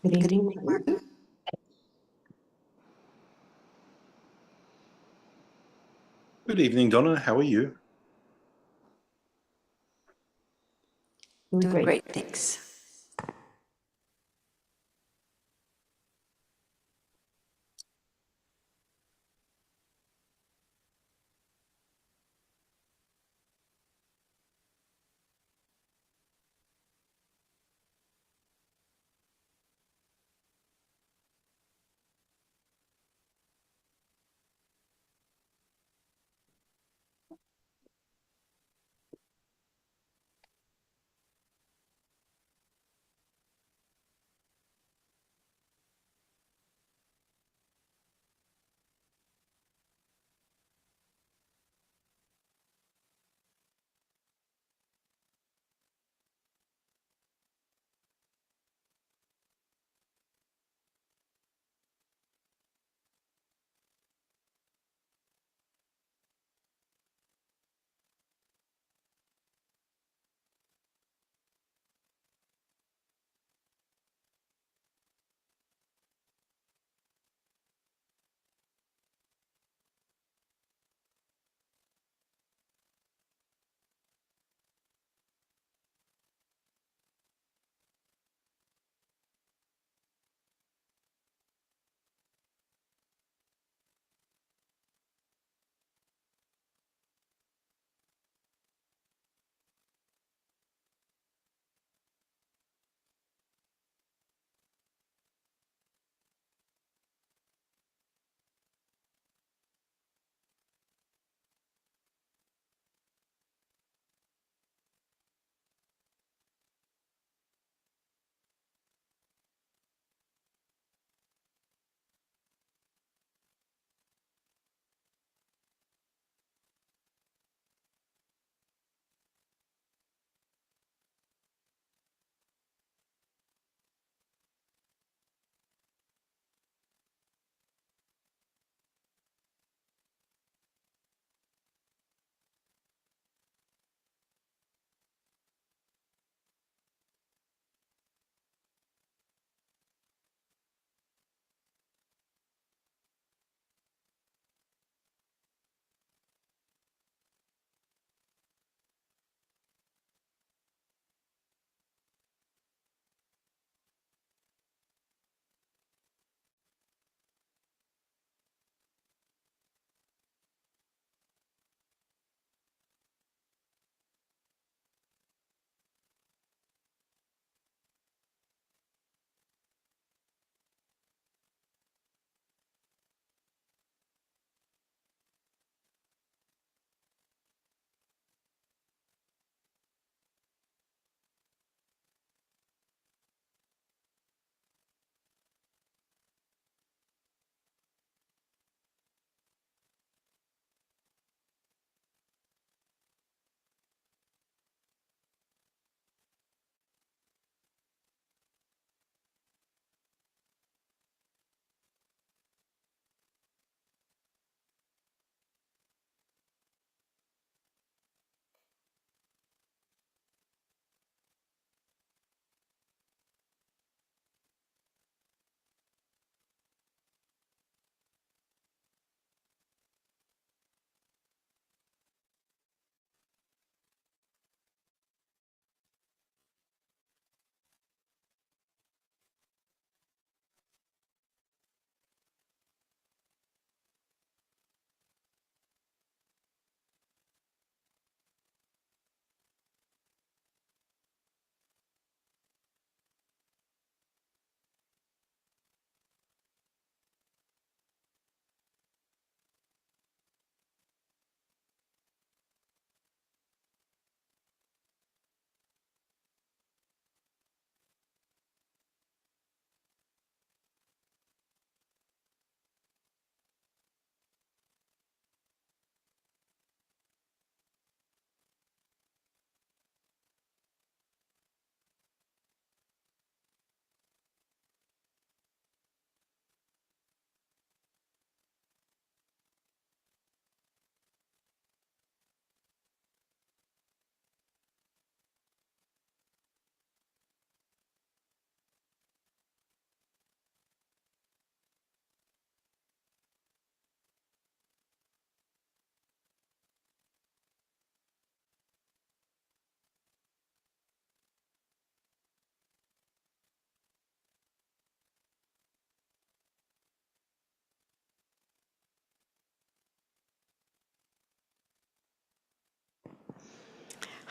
Good evening, Mark. Good evening, Donna. How are you? Doing great, thanks.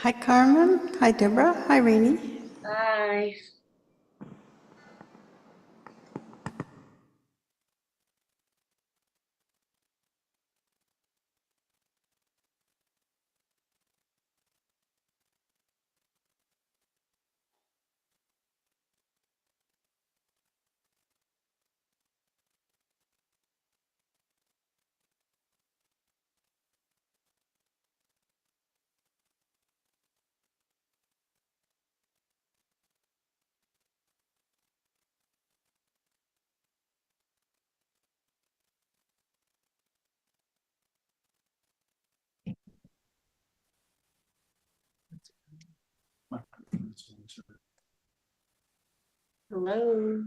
Hi, Carmen. Hi, Deborah. Hi, Rainey. Hi. Hello.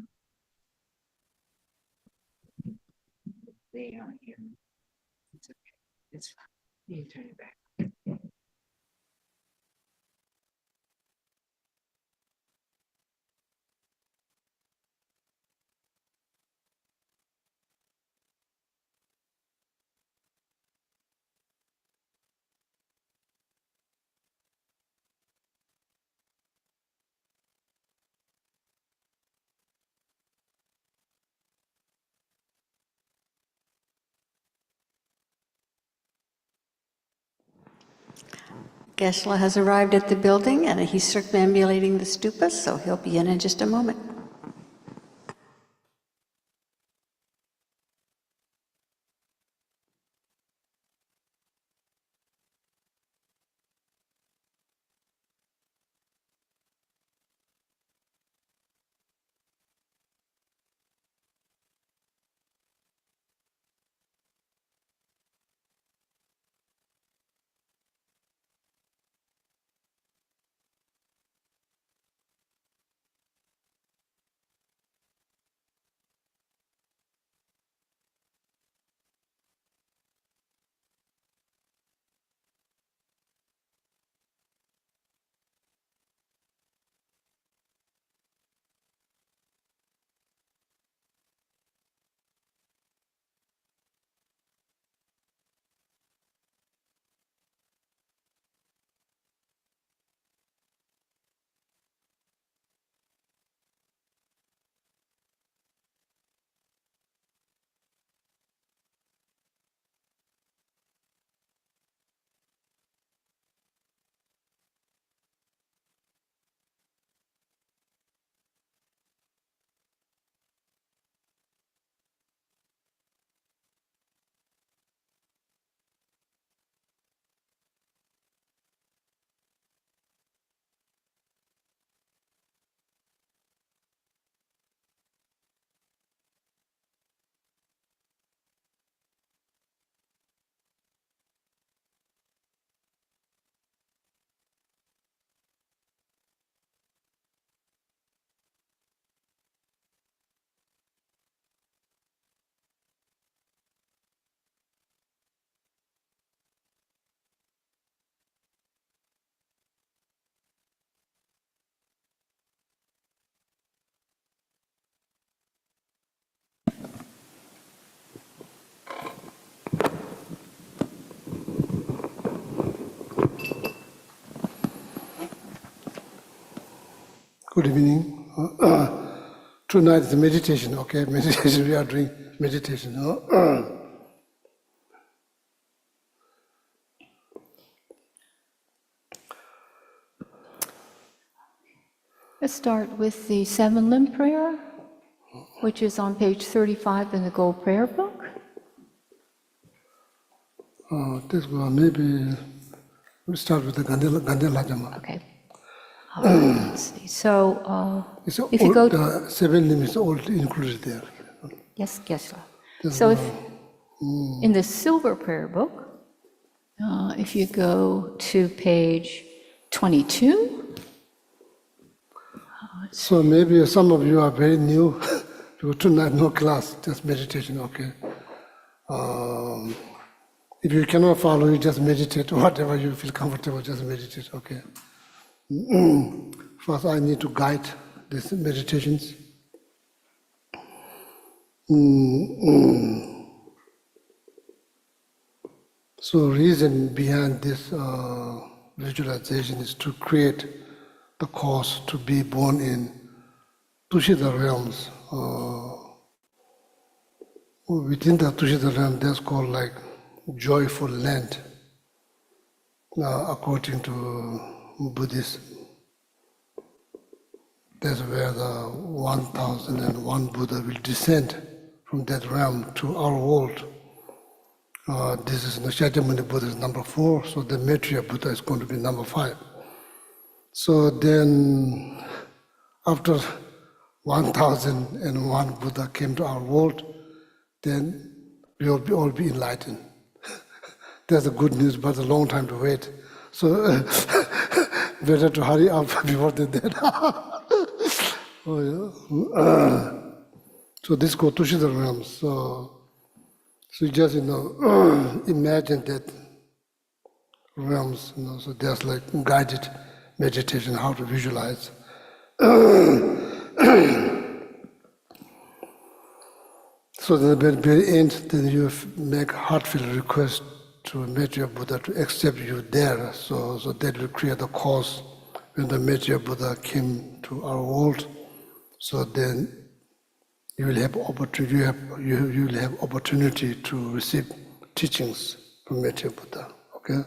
They aren't here. It's okay. It's fine. You can turn it back. Geshe has arrived at the building and he's circumambulating the stupas, so he'll be in just a moment. Good evening. Tonight is meditation, okay? Meditation, we are doing meditation. Let's start with the 7 limb prayer, which is on page 35 in the Gold Prayer Book. This one, maybe we start with the Gandela Jama. Okay. All right, let's see. So, It's if you go... the 7 limbs is all included there. Yes, Geshe. So if in the Silver Prayer Book, if you go to page 22. So maybe some of you are very new, because tonight no class, just meditation, okay? If you cannot follow, you just meditate, whatever you feel comfortable, just meditate, okay? First, I need to guide these meditations. So reason behind this visualization is to create the cause to be born in Tushita realms. Within the Tushita realm, that's called like joyful land, according to Buddhism. That's where the 1001 Buddha will descend from that realm to our world. This is Shakyamuni Buddha is number 4, so the Maitreya Buddha is going to be number 5. So then, after 1001 Buddha came to our world, then we will all be enlightened. That's the good news, but a long time to wait. So better to hurry up before they're dead. Oh, yeah. So this goes to Tushita realms. So just imagine that realms. So there's like guided meditation, how to visualize. So at the very end, then you make heartfelt request to Maitreya Buddha to accept you there. So that will create the cause when the Maitreya Buddha came to our world. So then you will have opportunity. You will have opportunity to receive teachings from Maitreya Buddha. Okay.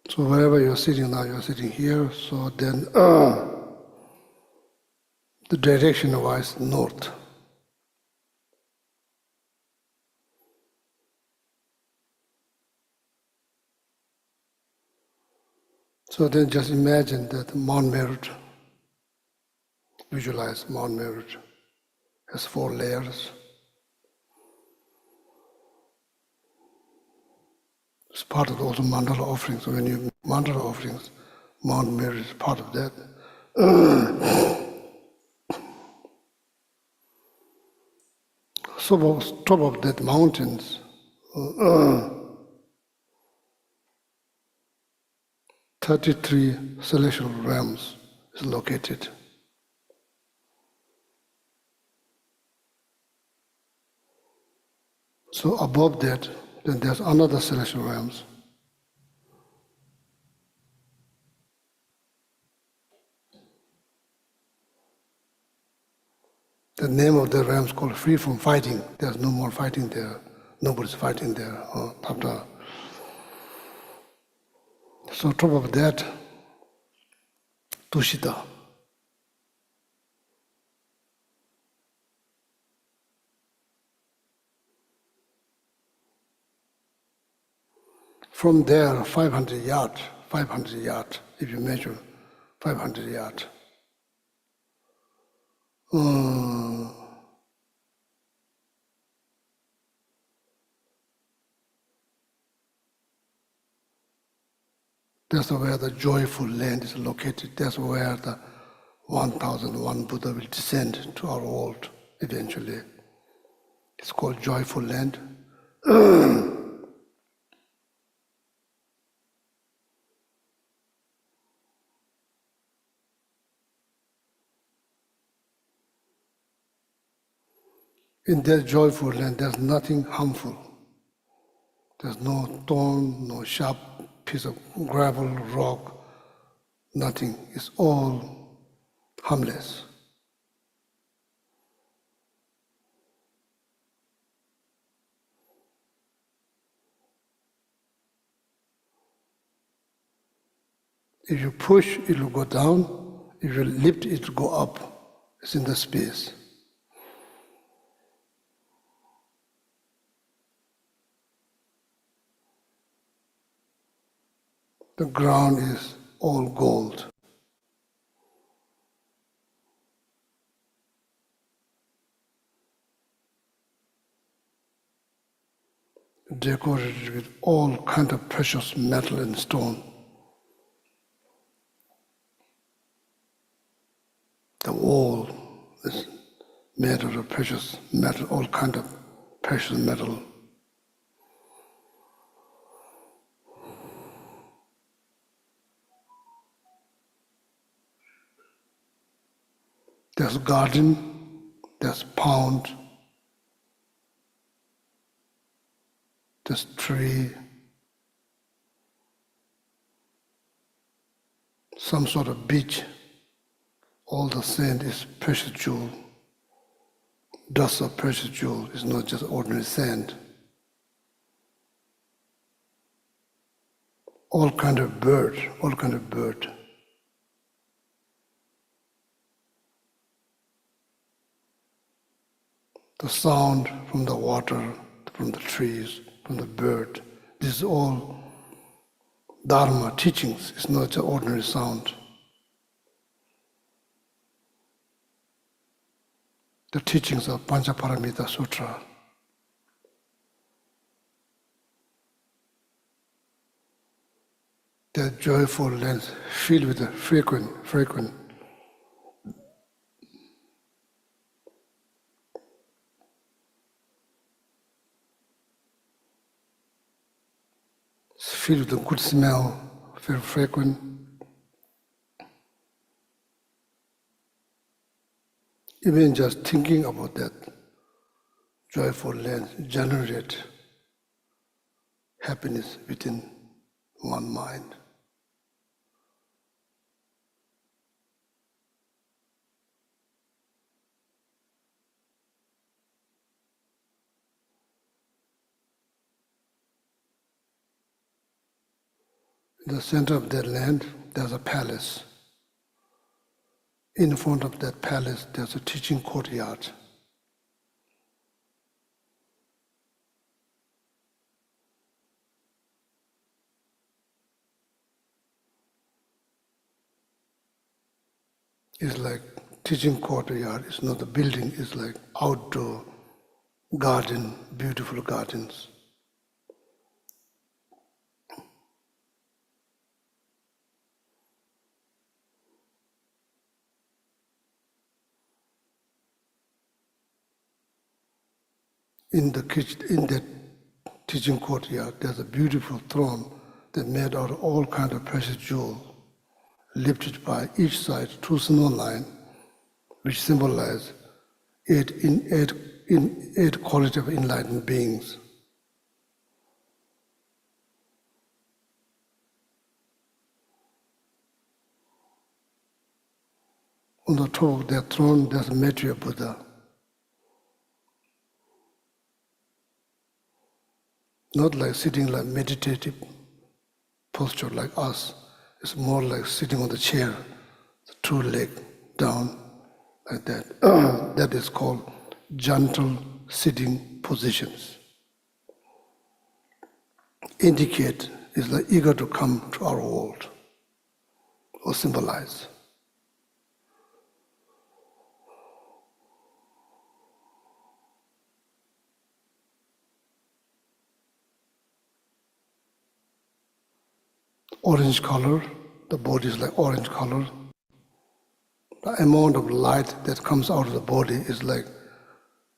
So wherever you're sitting now, you're sitting here. So then the direction-wise north. So then just imagine that Mount Merit, visualize Mount Merit has 4 layers. It's part of also mandala offerings. So when you mandala offerings, Mount Merit is part of that. So top of that mountains, 33 celestial realms is located. So above that, then there's another celestial realms. The name of the realm is called free from fighting. There's no more fighting there. Nobody's fighting there. So top of that, Tushita. From there, 500 yards, if you measure 500 yards. That's where the joyful land is located. That's where the 1001 Buddha will descend to our world eventually. It's called joyful land. In that joyful land, there's nothing harmful. There's no thorn, no sharp piece of gravel, rock, nothing. It's all harmless. If you push, it will go down. If you lift, it will go up. It's in the space. The ground is all gold. Decorated with all kind of precious metal and stone. The wall is made out of precious metal, all kind of precious metal. there's garden, there's pond, there's tree, some sort of beach. All the sand is precious jewel. Dust of precious jewel is not just ordinary sand. All kind of bird, all kind of bird. The sound from the water, from the trees, from the bird. This is all Dharma teachings. It's not just ordinary sound. The teachings of Panchaparamita Sutra. The joyful lens filled with the frequent. It's filled with the good smell, very frequent. Even just thinking about that joyful lens generates happiness within one mind. In the center of that land, there's a palace. In front of that palace, there's a teaching courtyard. It's like teaching courtyard. It's not a building. It's like outdoor garden, beautiful gardens. In that teaching courtyard, there's a beautiful throne that made out of all kinds of precious jewels, lifted by each side 2 snow lines, which symbolize eight quality of enlightened beings. On the top of that throne, there's a Maitreya Buddha. Not like sitting like meditative posture like us. It's more like sitting on the chair, the 2 legs down like that. That is called gentle sitting positions. Indicate is like eager to come to our world or symbolize. Orange color, the body is like orange color. The amount of light that comes out of the body is like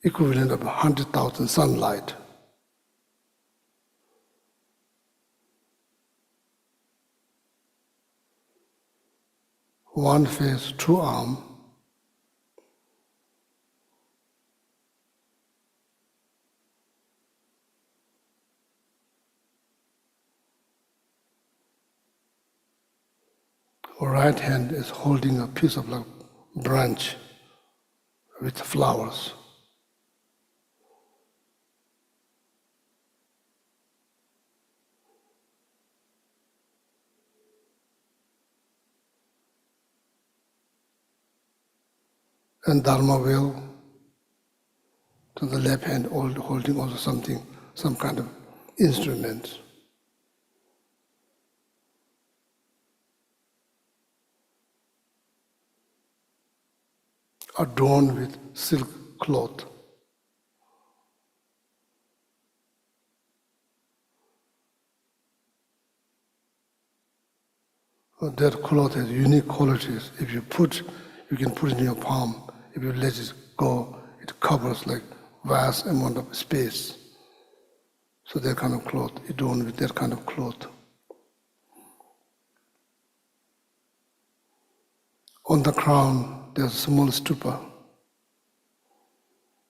equivalent of 100,000 sunlight. One face, 2 arms. Right hand is holding a piece of like branch with flowers. And Dharma wheel to the left hand holding also something, some kind of instrument. Adorned with silk cloth. That cloth has unique qualities. If you can put it in your palm. If you let it go, it covers like vast amount of space. So that kind of cloth, adorned with that kind of cloth. On the crown, there's a small stupa.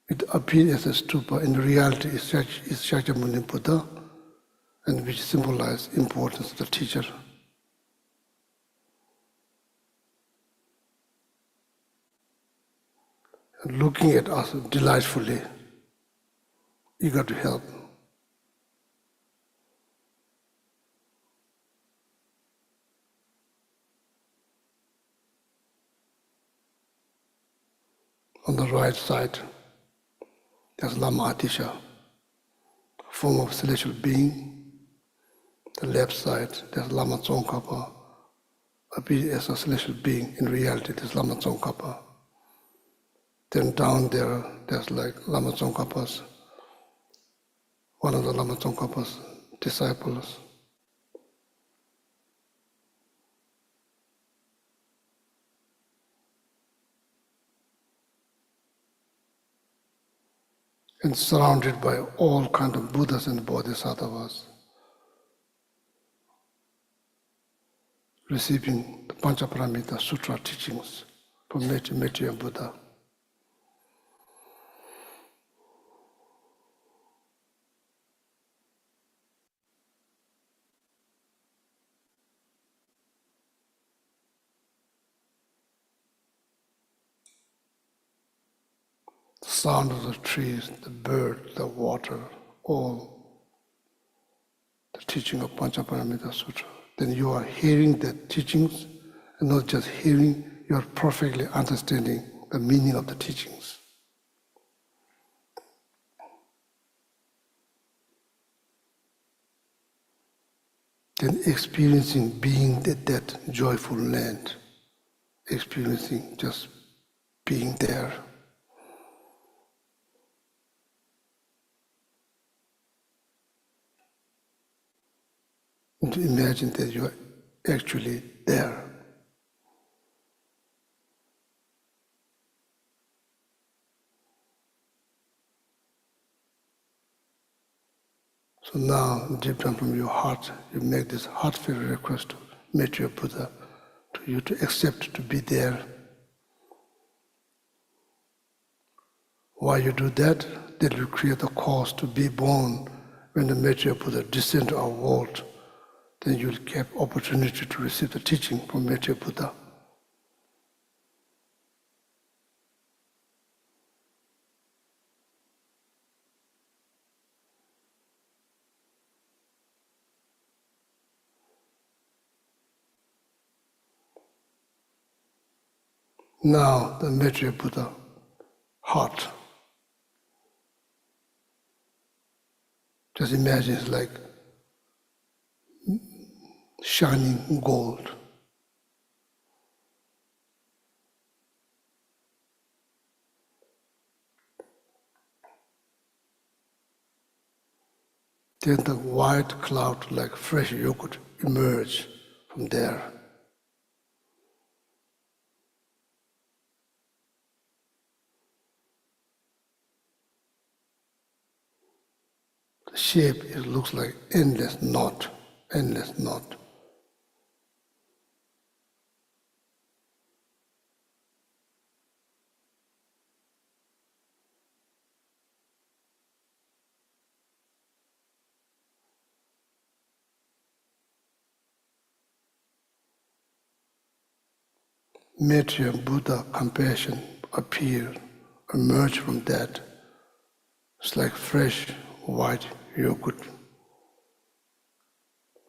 It appears as a stupa. In reality, it's Shakyamuni Buddha, and which symbolizes importance of the teacher. And looking at us delightfully, eager to help. On the right side, there's Lama Atisha, form of celestial being. The left side, there's Lama Tsongkhapa, appears as a celestial being. In reality, there's Lama Tsongkhapa. Then down there, there's like Lama Tsongkhapa's, one of the Lama Tsongkhapa's disciples. And surrounded by all kinds of Buddhas and Bodhisattvas, receiving the Panchaparamita Sutra teachings from Maitreya Buddha. The sound of the trees, the bird, the water, all the teaching of Panchaparamita Sutra. Then you are hearing the teachings, and not just hearing, you are perfectly understanding the meaning of the teachings. Then experiencing being that joyful land, experiencing just being there. And to imagine that you are actually there. So now, deep down from your heart, you make this heartfelt request to Maitreya Buddha, to you to accept to be there. Why you do that? That will create a cause to be born. When the Maitreya Buddha descends to our world, then you will get opportunity to receive the teaching from Maitreya Buddha. Now the Maitreya Buddha heart, just imagine it's like shining gold. Then the white cloud like fresh yogurt emerge from there. The shape, it looks like endless knot, endless knot. Maitreya Buddha compassion appear, emerge from that. It's like fresh white yogurt,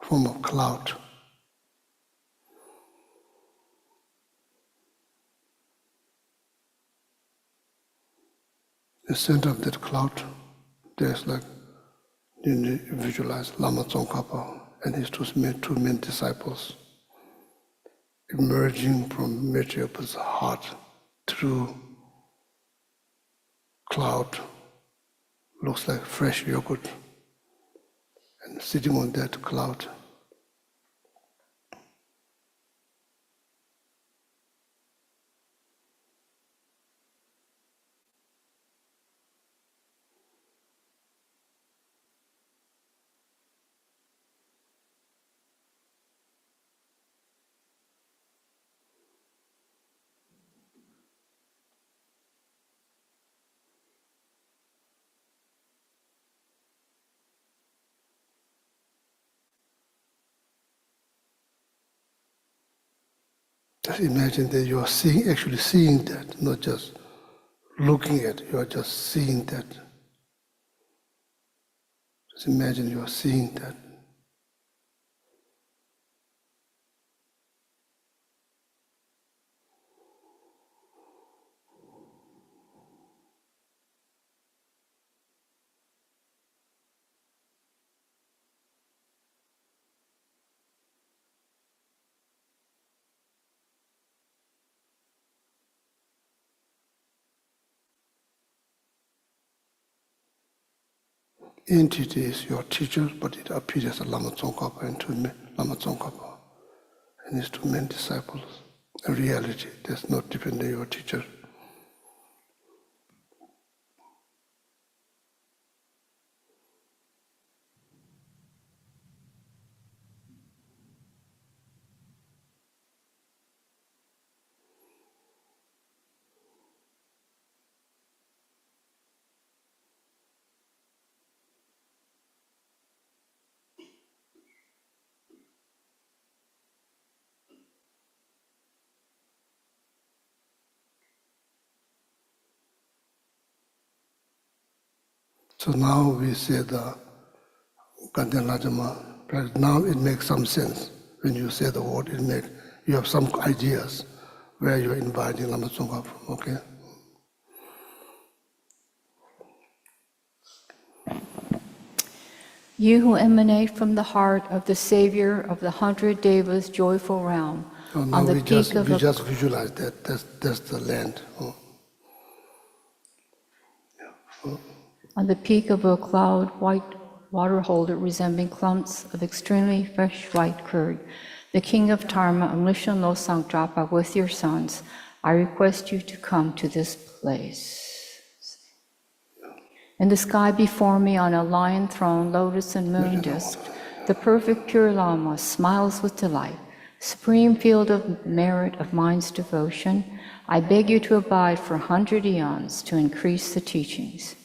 form of cloud. The center of that cloud, there's like, you visualize Lama Tsongkhapa and his two main disciples emerging from Maitreya Buddha's heart through cloud, looks like fresh yogurt, and sitting on that cloud. Just imagine that you are seeing, actually seeing that, not just looking at it, you are just seeing that. Just imagine you are seeing that. Entity is your teacher, but it appears as a Lama Tsongkhapa and to Lama Tsongkhapa and his 2 main disciples. In reality, does not depend on your teacher. So now we say the Gandhi Lajama, now it makes some sense. When you say the word, you have some ideas where you're inviting Lama Tsongkhapa from, okay? You who emanate from the heart of the Savior of the 100 Devas' joyful realm, So now on the we peak of a just visualize that. That's the land. On the peak of a cloud white water holder resembling clumps of extremely fresh white curd, the king of Dharma, Omniscient Losang Drapa, with your sons, I request you to come to this place. In the sky before me, on a lion throne, lotus and moon disk, the perfect pure Lama smiles with delight. Supreme field of merit of mind's devotion, I beg you to abide for 100 eons to increase the teachings.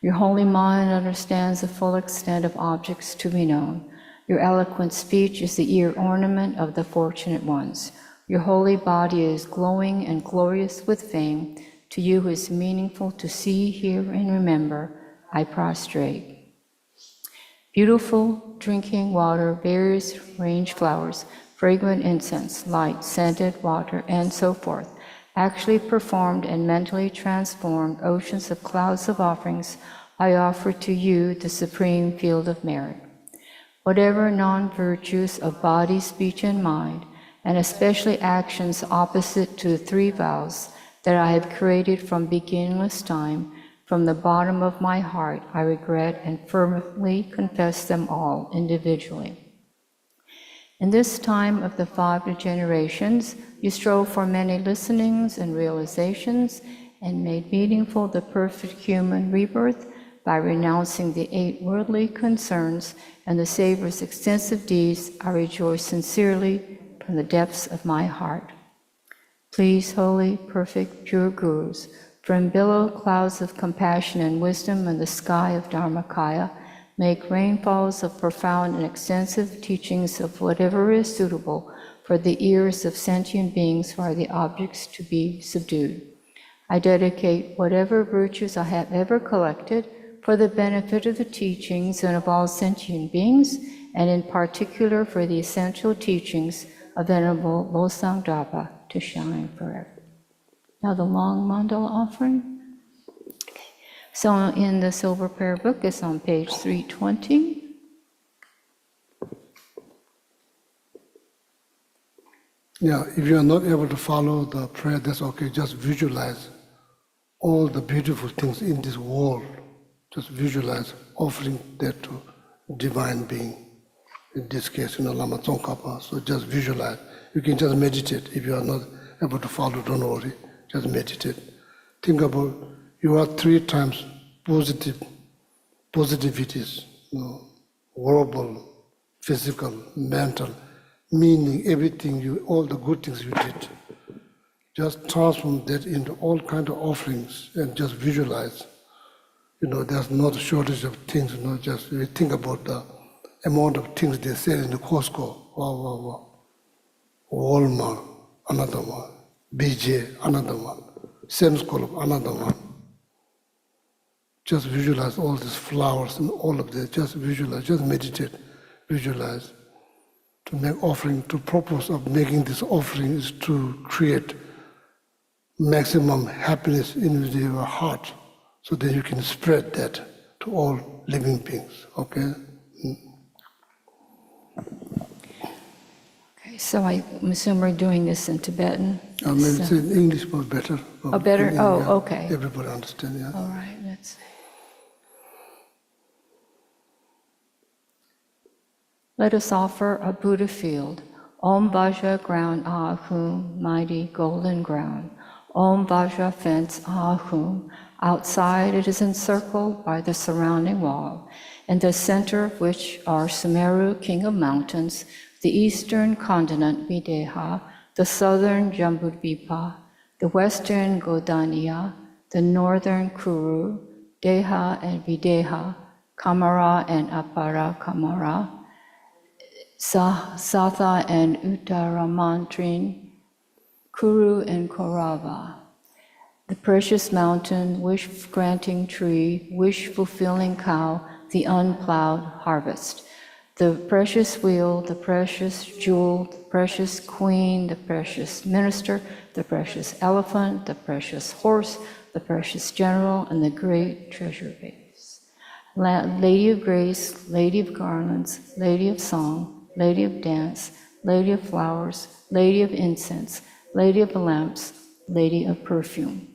Your holy mind understands the full extent of objects to be known. Your eloquent speech is the ear ornament of the fortunate ones. Your holy body is glowing and glorious with fame. To you who is meaningful to see, hear, and remember, I prostrate. Beautiful drinking water, various range flowers, fragrant incense, light, scented water, and so forth, actually performed and mentally transformed oceans of clouds of offerings, I offer to you the supreme field of merit. Whatever non-virtues of body, speech, and mind, and especially actions opposite to the 3 vows that I have created from beginningless time, from the bottom of my heart, I regret and firmly confess them all individually. In this time of the 5 generations, you strove for many listenings and realizations and made meaningful the perfect human rebirth by renouncing the 8 worldly concerns and the Savior's extensive deeds. I rejoice sincerely from the depths of my heart. Please, holy, perfect, pure gurus, from billow clouds of compassion and wisdom in the sky of Dharmakaya, make rainfalls of profound and extensive teachings of whatever is suitable for the ears of sentient beings who are the objects to be subdued. I dedicate whatever virtues I have ever collected for the benefit of the teachings and of all sentient beings, and in particular for the essential teachings of Venerable Losang Drapa to shine forever. Now the long mandala offering. So in the Silver Prayer Book, it's on page 320. Yeah, if you are not able to follow the prayer, that's okay. Just visualize all the beautiful things in this world. Just visualize offering that to divine being. In this case, Lama Tsongkhapa. So just visualize. You can just meditate. If you are not able to follow, don't worry. Just meditate. Think about you are 3 times positivities, verbal, physical, mental, meaning everything all the good things you did. Just transform that into all kinds of offerings and just visualize. There's not a shortage of things, just we think about the amount of things they sell in the Costco, Walmart, another one. BJ, another one. Same school, another one. Just visualize all these flowers and all of this. Just visualize, just meditate, visualize. To make offering, to purpose of making this offering is to create maximum happiness in your heart, so that you can spread that to all living beings. Okay? Okay, so I assume we're doing this in Tibetan. I mean, it's in English was better. Oh, better? In Oh, India, okay. Everybody understand, yeah. All right, let's see. Let us offer a Buddha field. Om Vajra ground Ahum, mighty golden ground. Om Vajra fence Ahum. Outside it is encircled by the surrounding wall, in the center of which are Sumeru, king of mountains, the eastern continent Videha, the southern Jambudvipa, the western Godaniya, the northern Kuru, Deha and Videha, Kamara and Apara Kamara, Satha and Uttaramantrin, Kuru and Kaurava. The precious mountain, wish-granting tree, wish-fulfilling cow, the unplowed harvest. The precious wheel, the precious jewel, the precious queen, the precious minister, the precious elephant, the precious horse, the precious general, and the great treasure vase. Lady of grace, lady of garlands, lady of song, lady of dance, lady of flowers, lady of incense, lady of lamps, lady of perfume.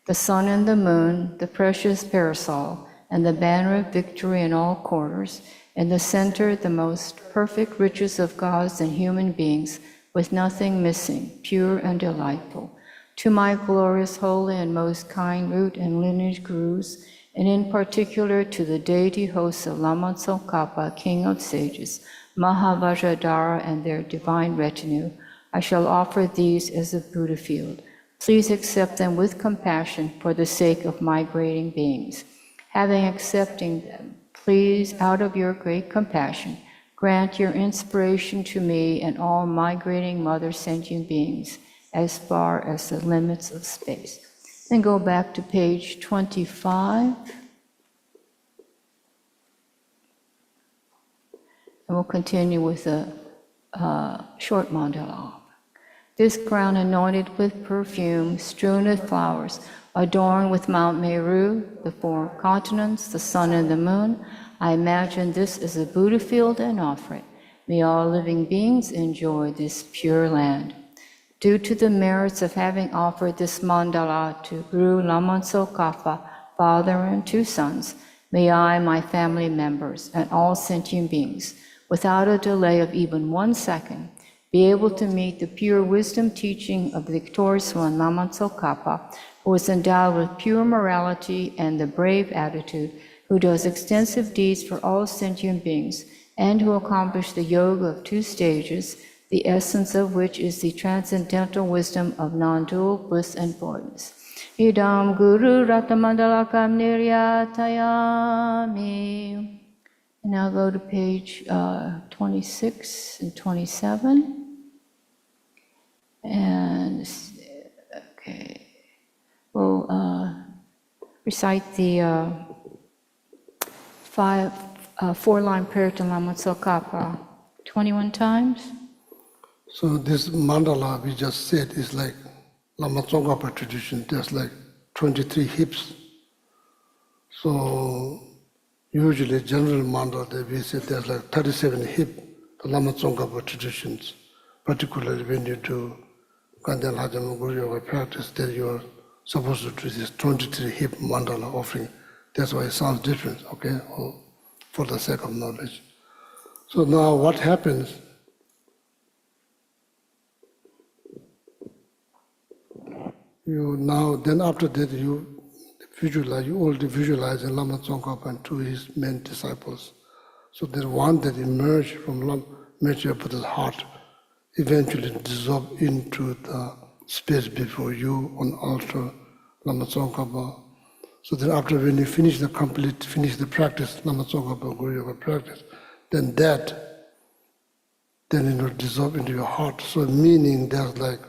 The sun and the moon, the precious parasol, and the banner of victory in all quarters, in the center the most perfect riches of gods and human beings, with nothing missing, pure and delightful. To my glorious, holy, and most kind root and lineage gurus, and in particular to the deity hosts of Lama Tsongkhapa, king of sages, Mahavajradhara and their divine retinue, I shall offer these as a Buddha field. Please accept them with compassion for the sake of migrating beings. Having accepting them, please, out of your great compassion, grant your inspiration to me and all migrating mother sentient beings as far as the limits of space. Then go back to page 25. And we'll continue with a short mandala. This ground anointed with perfume, strewn with flowers, adorned with Mount Meru, the four continents, the sun and the moon, I imagine this is a Buddha field and offer it. May all living beings enjoy this pure land. Due to the merits of having offered this mandala to Guru Lama Tsongkhapa, father and two sons, may I, my family members, and all sentient beings, without a delay of even 1 second, be able to meet the pure wisdom teaching of the victorious one, Lama Tsongkhapa, who was endowed with pure morality and the brave attitude, who does extensive deeds for all sentient beings, and who accomplished the yoga of 2 stages, the essence of which is the transcendental wisdom of non-dual bliss and voidness. Idam Guru Ratamandalakam Niryatayami. Now go to page 26 and 27. And, okay, we'll recite the 4-line prayer to Lama Tsongkhapa 21 times. So this mandala we just said is like Lama Tsongkhapa tradition. There's like 23 hips. So usually general mandala that we say there's like 37 hip, the Lama Tsongkhapa traditions, particularly when you do Kandyan Hajama Guru Yoga practice, that you're supposed to do this 23 hip mandala offering. That's why it sounds different, okay, for the sake of knowledge. So now what happens? Then after that you already visualize Lama Tsongkhapa and 2 his main disciples. So the one that emerged from Mecha Buddha's heart eventually dissolve into the space before you on altar, Lama Tsongkhapa. So then after when you finish the practice, Lama Tsongkhapa Guru Yoga practice, then it will dissolve into your heart. So meaning there's like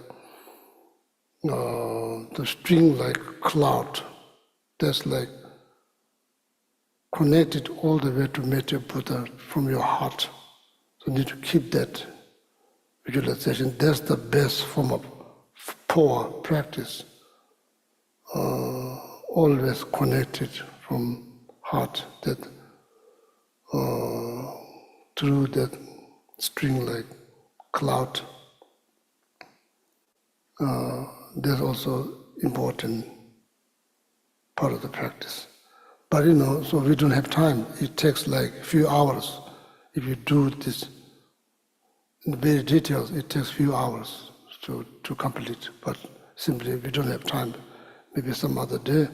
the string like cloud, that's like connected all the way to Metta Buddha from your heart. So you need to keep that visualization. That's the best form of power practice. Always connected from heart, that through that string like cloud. That's also important part of the practice. But so we don't have time. It takes like a few hours. If you do this in the very details, it takes few hours to complete. But simply we don't have time. Maybe some other day.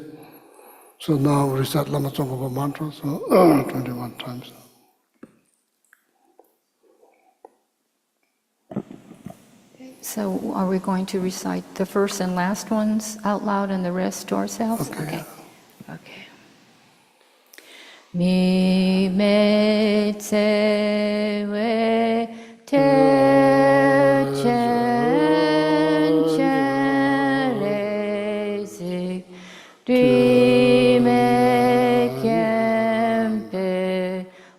So now we recite Lama Tsongkhapa mantra, so 21 times. So are we going to recite the first and last ones out loud and the rest to ourselves? Okay. Okay. Mi me tse we te chen chen re zik ri me kempe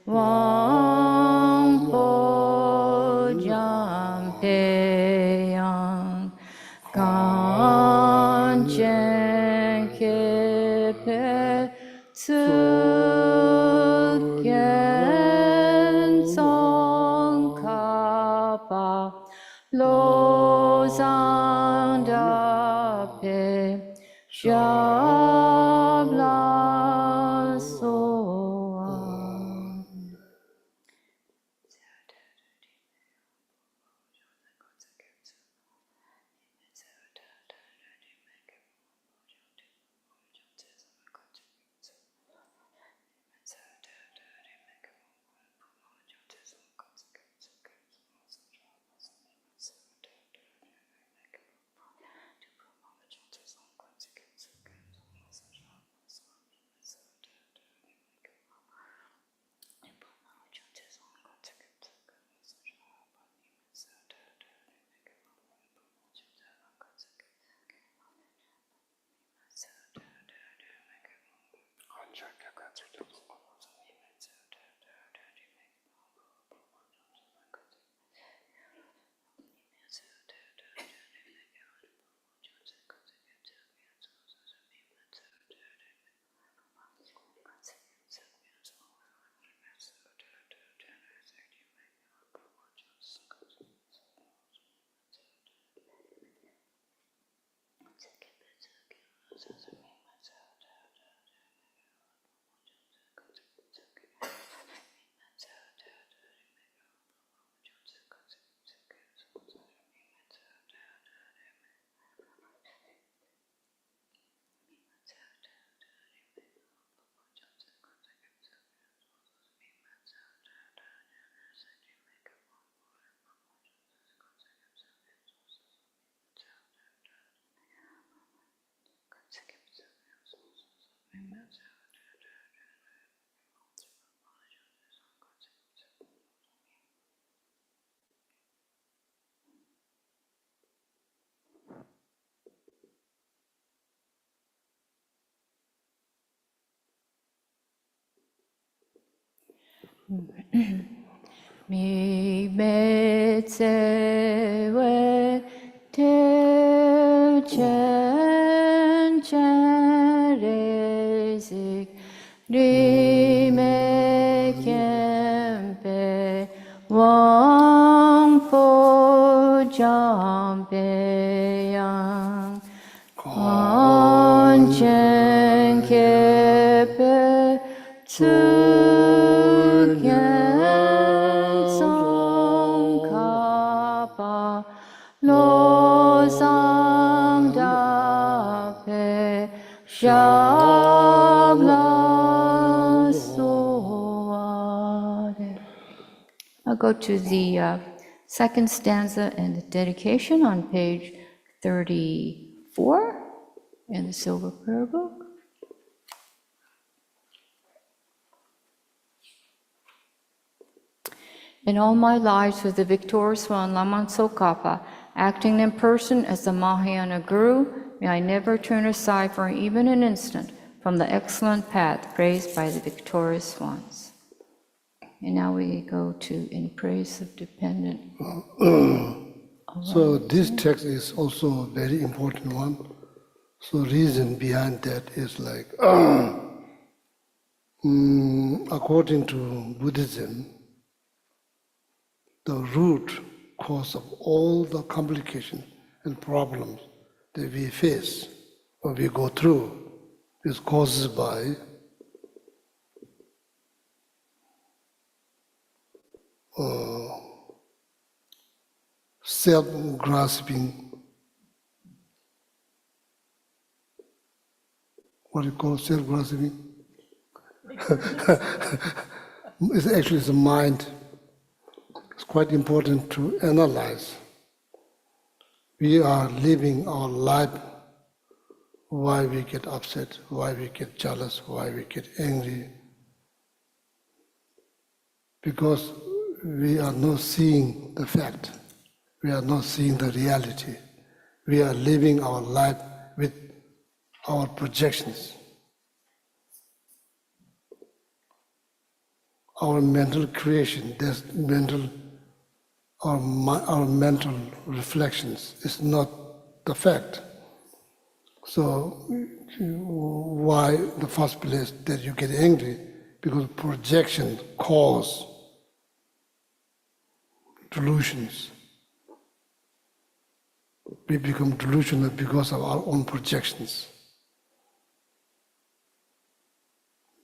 wang po jam pe yang gan chen ke pe tsu lo zang da pe shab la so mi me tse we te chen chen re zik ri me kempe wang po jam pe yang an chen ke pe tsu lo sang da pe shab la so. I'll go to the second stanza and the dedication on page 34 in the Silver Prayer Book. In all my lives with the victorious one, Lama Tsongkhapa, Acting in person as the Mahayana Guru, may I never turn aside for even an instant from the excellent path praised by the victorious ones. And now we go to in praise of dependent. So this text is also a very important one. So reason behind that is like, according to Buddhism, the root cause of all the complications and problems that we face or we go through is caused by self-grasping, what do you call self-grasping? It's the mind. It's quite important to analyze. We are living our life, why we get upset, why we get jealous, why we get angry. Because we are not seeing the fact. We are not seeing the reality. We are living our life with our projections. Our mental creation, our mental reflections is not the fact. So why the first place that you get angry? Because projection cause delusions. We become delusional because of our own projections.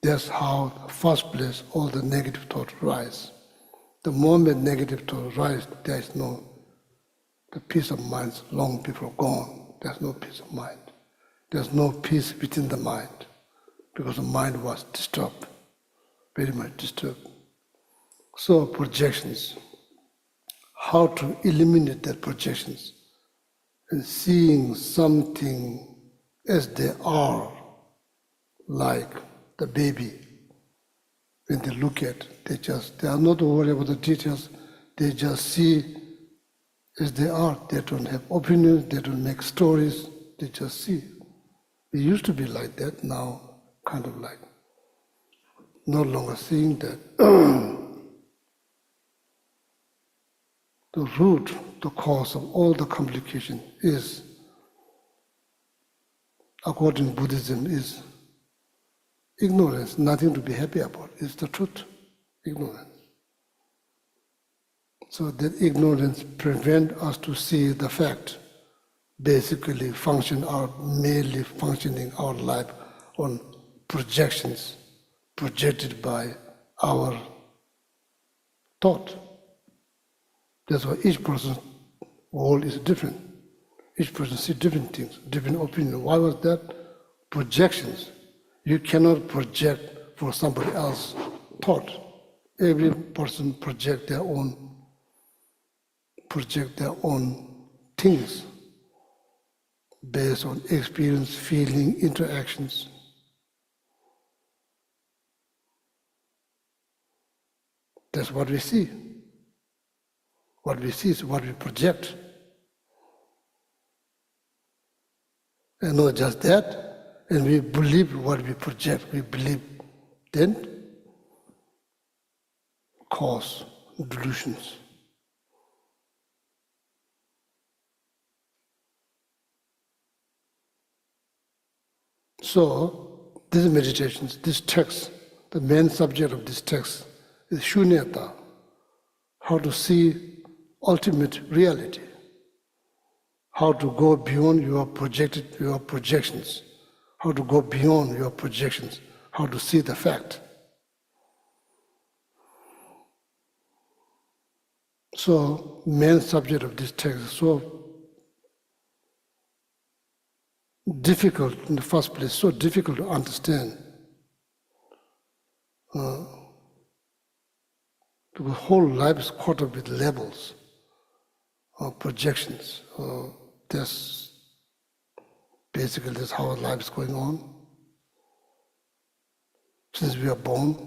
That's how, first place, all the negative thoughts rise. The moment negative thoughts rise, there is no, the peace of mind is long before gone. There's no peace of mind. There's no peace within the mind because the mind was disturbed, very much disturbed. So projections, how to eliminate that projections and seeing something as they are, like the baby. When they look at, they are not worried about the details, they just see as they are. They don't have opinions, they don't make stories, they just see. It used to be like that, now kind of like no longer seeing that. The root, the cause of all the complication is, according to Buddhism, is ignorance, nothing to be happy about. It's the truth, ignorance. So that ignorance prevents us to see the fact, basically merely functioning our life on projections projected by our thought. That's why each person's world is different. Each person sees different things, different opinions. Why was that? Projections. You cannot project for somebody else's thought. Every person project their own things based on experience, feeling, interactions. That's what we see. What we see is what we project. And not just that, and we believe what we project, we believe, then cause delusions. So, these meditations, this text, the main subject of this text is shunyata, how to see ultimate reality, how to go beyond your projections, how to go beyond your projections, how to see the fact. So, main subject of this text is so difficult in the first place, so difficult to understand. The whole life is caught up with labels, projections. That's how our life is going on. Since we are born,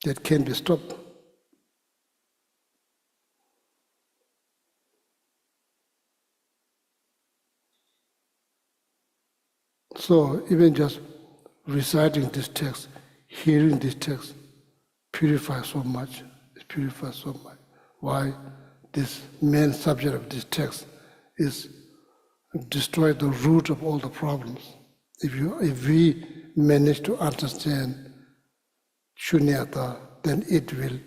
that can't be stopped. So even just reciting this text, hearing this text, purifies so much. It purifies so much. Why? This main subject of this text is destroy the root of all the problems. If we manage to understand shunyata, then it will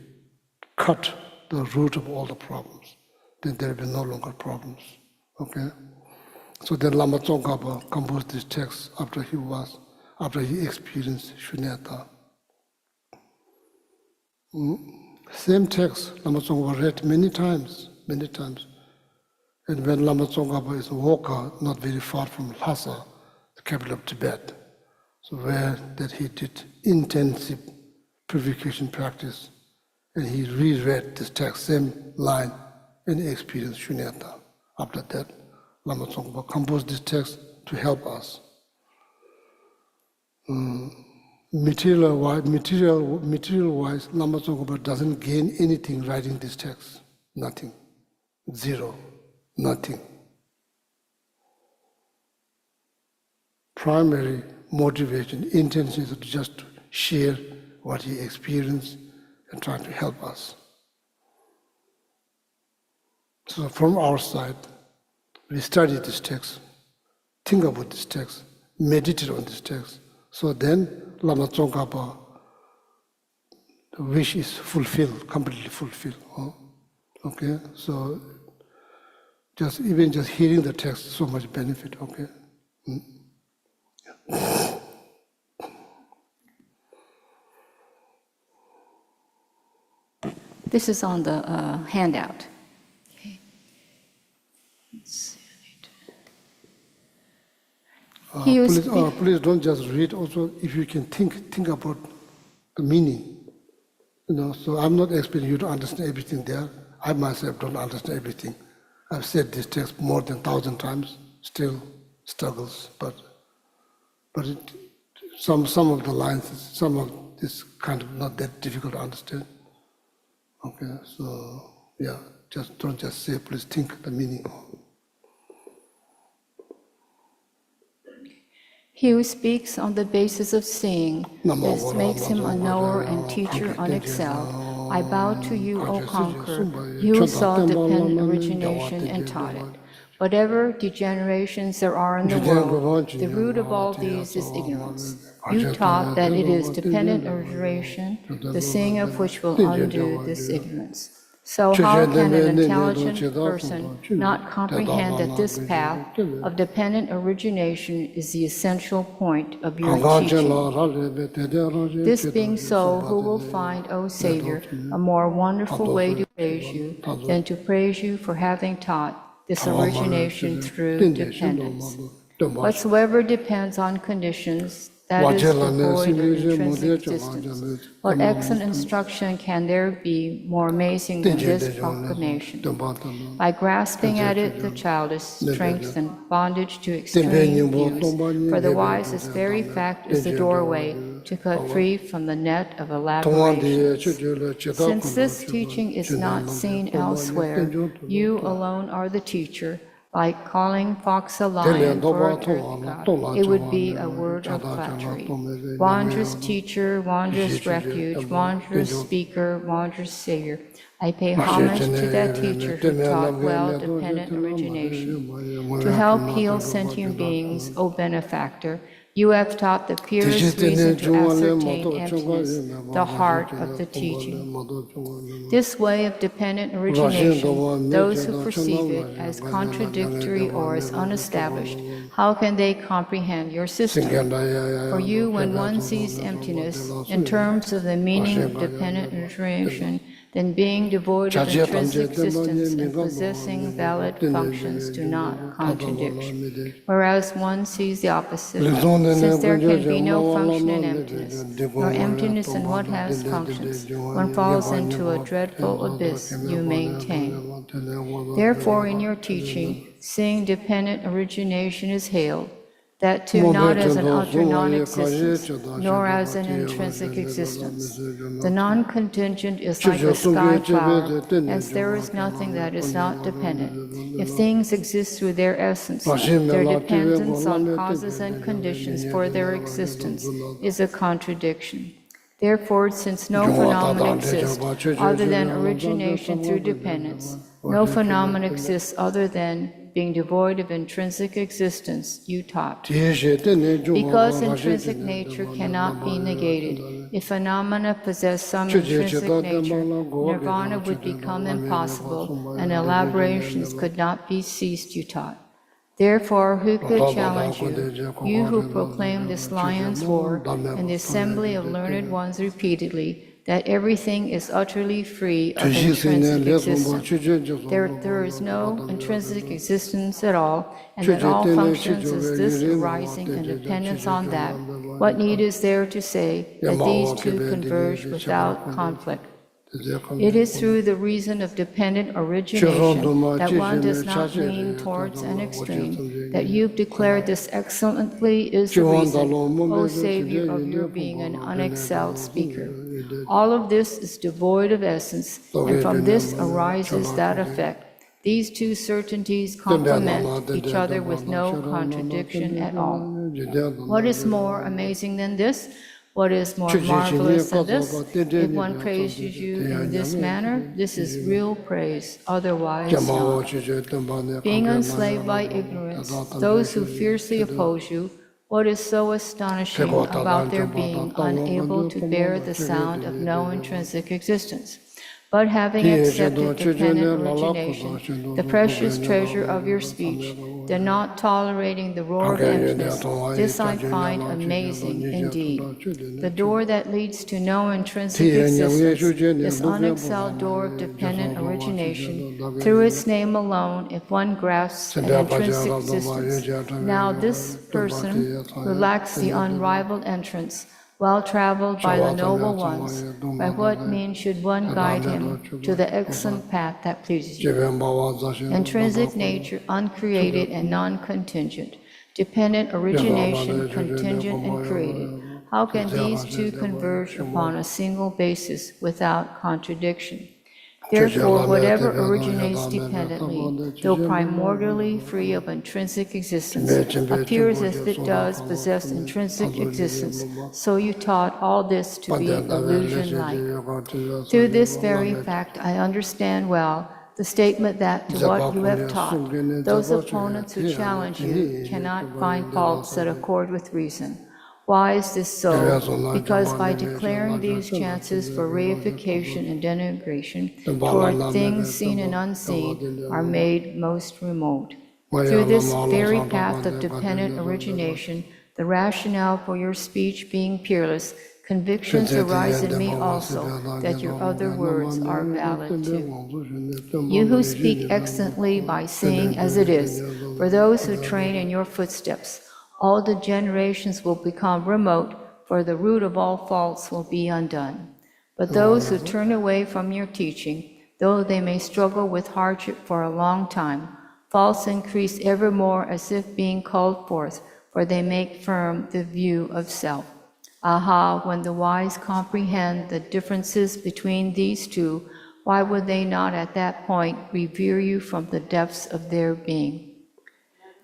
cut the root of all the problems. Then there will be no longer problems. Okay? So then Lama Tsongkhapa composed this text after he experienced shunyata. Same text Lama Tsongkhapa read many times. And when Lama Tsongkhapa is a walker, not very far from Lhasa, the capital of Tibet, so where that he did intensive purification practice, and he reread this text, same line, and he experienced shunyata. After that, Lama Tsongkhapa composed this text to help us. Material-wise, Lama Tsongkhapa doesn't gain anything writing this text. Nothing. Zero. Nothing. Primary motivation, intention is just to share what he experienced and try to help us. So from our side, we study this text, think about this text, meditate on this text. So then Lama Tsongkhapa, the wish is fulfilled, completely fulfilled. Okay, so even just hearing the text, so much benefit. Okay. This is on the handout. Okay. Let's see. Please don't just read. Also, if you can think about the meaning. So I'm not expecting you to understand everything there. I myself don't understand everything. I've said this text more than 1,000 times. Still struggles, but some of the lines, some of this kind of not that difficult to understand. Okay, so yeah, don't just say. Please think the meaning. He who speaks on the basis of seeing, this makes him a knower and teacher unexcelled. I bow to you, O conqueror, you who saw dependent origination and taught it. Whatever degenerations there are in the world, the root of all these is ignorance. You taught that it is dependent origination, the seeing of which will undo this ignorance. So how can an intelligent person not comprehend that this path of dependent origination is the essential point of your teaching? This being so, who will find, O Savior, a more wonderful way to praise you than to praise you for having taught this origination through dependence? Whatsoever depends on conditions, that is devoid of intrinsic existence. What excellent instruction can there be more amazing than this proclamation? By grasping at it, the child is strengthened, bondage to extreme views. For the wise, this very fact is the doorway to cut free from the net of elaborations. Since this teaching is not seen elsewhere, you alone are the teacher. Like calling fox a lion for a turtle god, it would be a word of flattery. Wondrous teacher, wondrous refuge, wondrous speaker, wondrous savior. I pay homage to that teacher who taught well dependent origination. To help heal sentient beings, O benefactor, you have taught the purest reason to ascertain emptiness, the heart of the teaching. This way of dependent origination, those who perceive it as contradictory or as unestablished, how can they comprehend your system? For you, when one sees emptiness in terms of the meaning of dependent origination, then being devoid of intrinsic existence and possessing valid functions do not contradict. Whereas one sees the opposite, since there can be no function in emptiness, nor emptiness in what has functions, one falls into a dreadful abyss you maintain. Therefore, in your teaching, seeing dependent origination is hailed, that too not as an utter non-existence, nor as an intrinsic existence. The non-contingent is like a sky flower, as there is nothing that is not dependent. If things exist through their essence, their dependence on causes and conditions for their existence is a contradiction. Therefore, since no phenomenon exists other than origination through dependence, no phenomenon exists other than being devoid of intrinsic existence, you taught. Because intrinsic nature cannot be negated, if phenomena possess some intrinsic nature, nirvana would become impossible and elaborations could not be ceased, you taught. Therefore, who could challenge you? You who proclaim this lion's roar in the assembly of learned ones repeatedly, that everything is utterly free of intrinsic existence. There is no intrinsic existence at all, and that all functions is this arising and dependence on that. What need is there to say that these two converge without conflict? It is through the reason of dependent origination that one does not lean towards an extreme, that you've declared this excellently is the reason, O Savior of your being an unexcelled speaker. All of this is devoid of essence, and from this arises that effect. These two certainties complement each other with no contradiction at all. What is more amazing than this? What is more marvelous than this? If one praises you in this manner, this is real praise, otherwise not. Being enslaved by ignorance, those who fiercely oppose you, what is so astonishing about their being unable to bear the sound of no intrinsic existence? But having accepted dependent origination, the precious treasure of your speech, they're not tolerating the roar of emptiness. This I find amazing indeed. The door that leads to no intrinsic existence, this unexcelled door of dependent origination, through its name alone, if one grasps an intrinsic existence. Now this person who lacks the unrivaled entrance, well traveled by the noble ones, by what means should one guide him to the excellent path that pleases you? Intrinsic nature, uncreated and non-contingent, dependent origination, contingent and created. How can these two converge upon a single basis without contradiction? Therefore, whatever originates dependently, though primordially free of intrinsic existence, appears as if it does possess intrinsic existence. So you taught all this to be illusion-like. Through this very fact, I understand well the statement that to what you have taught, those opponents who challenge you cannot find faults that accord with reason. Why is this so? Because by declaring these chances for reification and denigration, for things seen and unseen are made most remote. Through this very path of dependent origination, the rationale for your speech being peerless, convictions arise in me also that your other words are valid too. You who speak excellently by saying as it is, for those who train in your footsteps, all the generations will become remote, for the root of all faults will be undone. But those who turn away from your teaching, though they may struggle with hardship for a long time, faults increase evermore as if being called forth, for they make firm the view of self. Aha, when the wise comprehend the differences between these two, why would they not at that point revere you from the depths of their being?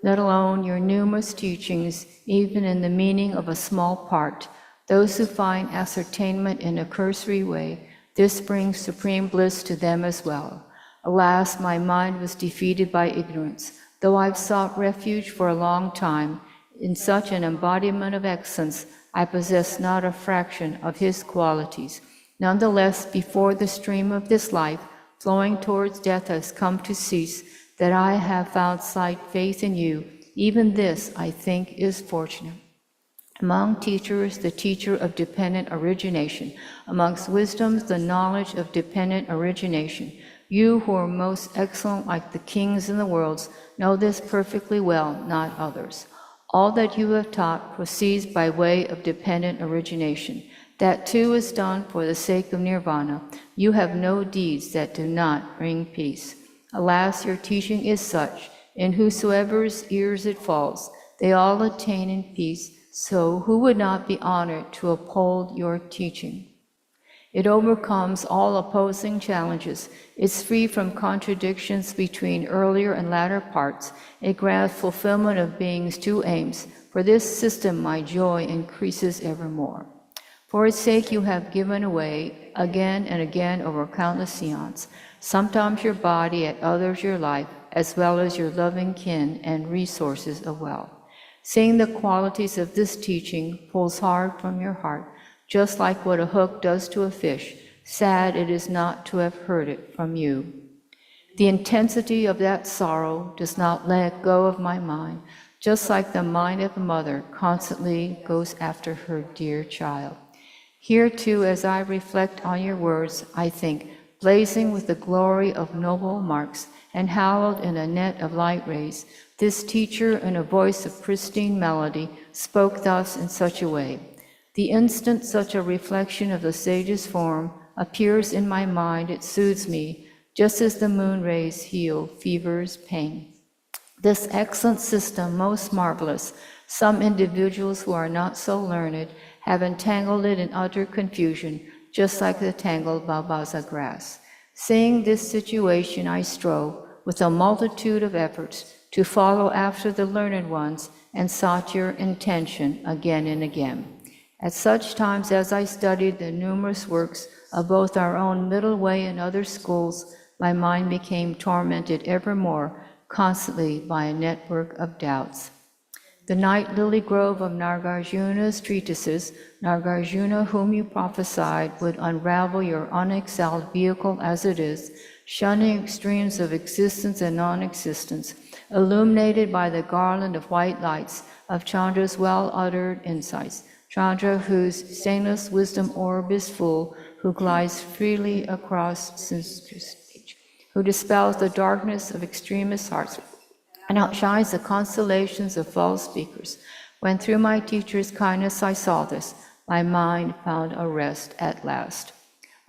Let alone your numerous teachings, even in the meaning of a small part, those who find ascertainment in a cursory way, this brings supreme bliss to them as well. Alas, my mind was defeated by ignorance, though I've sought refuge for a long time. In such an embodiment of excellence, I possess not a fraction of his qualities. Nonetheless, before the stream of this life, flowing towards death, has come to cease, that I have found slight faith in you, even this, I think, is fortunate. Among teachers, the teacher of dependent origination. Amongst wisdoms, the knowledge of dependent origination. You who are most excellent like the kings in the worlds know this perfectly well, not others. All that you have taught proceeds by way of dependent origination. That too is done for the sake of nirvana. You have no deeds that do not bring peace. Alas, your teaching is such, in whosoever's ears it falls, they all attain in peace. So who would not be honored to uphold your teaching? It overcomes all opposing challenges, is free from contradictions between earlier and latter parts. It grants fulfillment of being's two aims. For this system my joy increases evermore. For its sake you have given away again and again over countless eons, sometimes your body, at others your life, as well as your loving kin and resources of wealth. Seeing the qualities of this teaching pulls hard from your heart, just like what a hook does to a fish. Sad it is not to have heard it from you. The intensity of that sorrow does not let go of my mind, just like the mind of a mother constantly goes after her dear child. Here too, as I reflect on your words, I think, blazing with the glory of noble marks and hallowed in a net of light rays, this teacher in a voice of pristine melody spoke thus in such a way. The instant such a reflection of the sage's form appears in my mind, it soothes me, just as the moon rays heal fever's pain. This excellent system, most marvelous, some individuals who are not so learned have entangled it in utter confusion, just like the tangled babaza grass. Seeing this situation, I strove, with a multitude of efforts, to follow after the learned ones, and sought your intention again and again. At such times as I studied the numerous works of both our own Middle Way and other schools, my mind became tormented evermore, constantly by a network of doubts. The night lily grove of Nagarjuna's treatises, Nagarjuna whom you prophesied would unravel your unexcelled vehicle as it is, shunning extremes of existence and non-existence, illuminated by the garland of white lights of Chandra's well-uttered insights, Chandra whose stainless wisdom orb is full, who glides freely across speech, who dispels the darkness of extremist hearts, and outshines the constellations of false speakers. When through my teacher's kindness I saw this, my mind found a rest at last.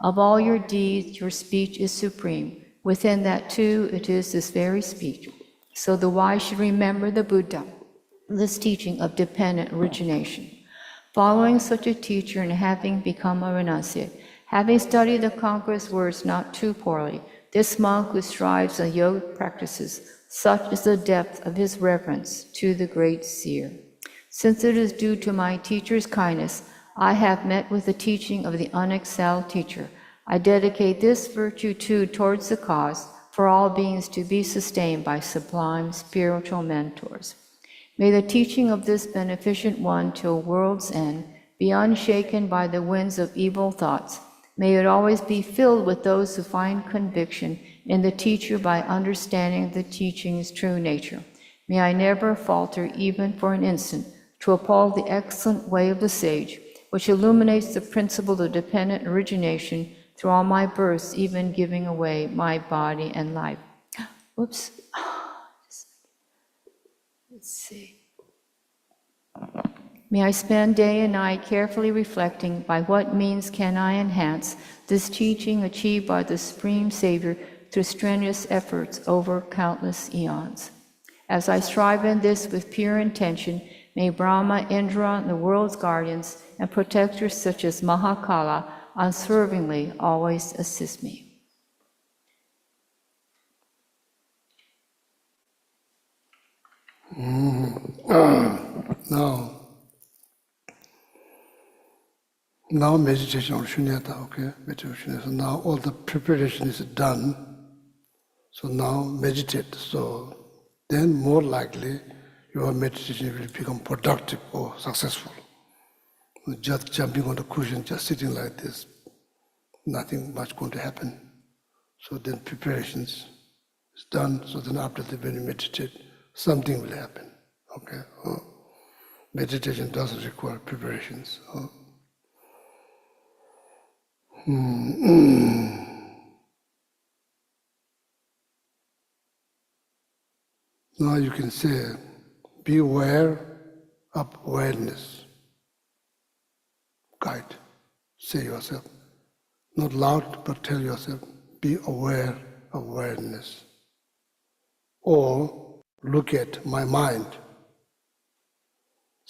Of all your deeds, your speech is supreme. Within that too, it is this very speech. So the wise should remember the Buddha, this teaching of dependent origination. Following such a teacher and having become a renunciate, having studied the conqueror's words not too poorly, this monk who strives on yogic practices, such is the depth of his reverence to the great seer. Since it is due to my teacher's kindness, I have met with the teaching of the unexcelled teacher. I dedicate this virtue too towards the cause for all beings to be sustained by sublime spiritual mentors. May the teaching of this beneficent one till world's end be unshaken by the winds of evil thoughts. May it always be filled with those who find conviction in the teacher by understanding the teaching's true nature. May I never falter even for an instant to uphold the excellent way of the sage, which illuminates the principle of dependent origination through all my births, even giving away my body and life. Whoops. Let's see. May I spend day and night carefully reflecting by what means can I enhance this teaching achieved by the Supreme Savior through strenuous efforts over countless eons. As I strive in this with pure intention, may Brahma, Indra, and the world's guardians and protectors such as Mahakala unswervingly always assist me. Now meditation on Shunyata, okay? Meditation. So now all the preparation is done. So now meditate. So then more likely your meditation will become productive or successful. Just jumping on the cushion, just sitting like this, nothing much going to happen. So then preparations is done. So then after that, when you meditate, something will happen. Okay? Meditation doesn't require preparations. Now you can say, be aware of awareness. Guide. Say yourself. Not loud, but tell yourself, be aware of awareness. Or look at my mind.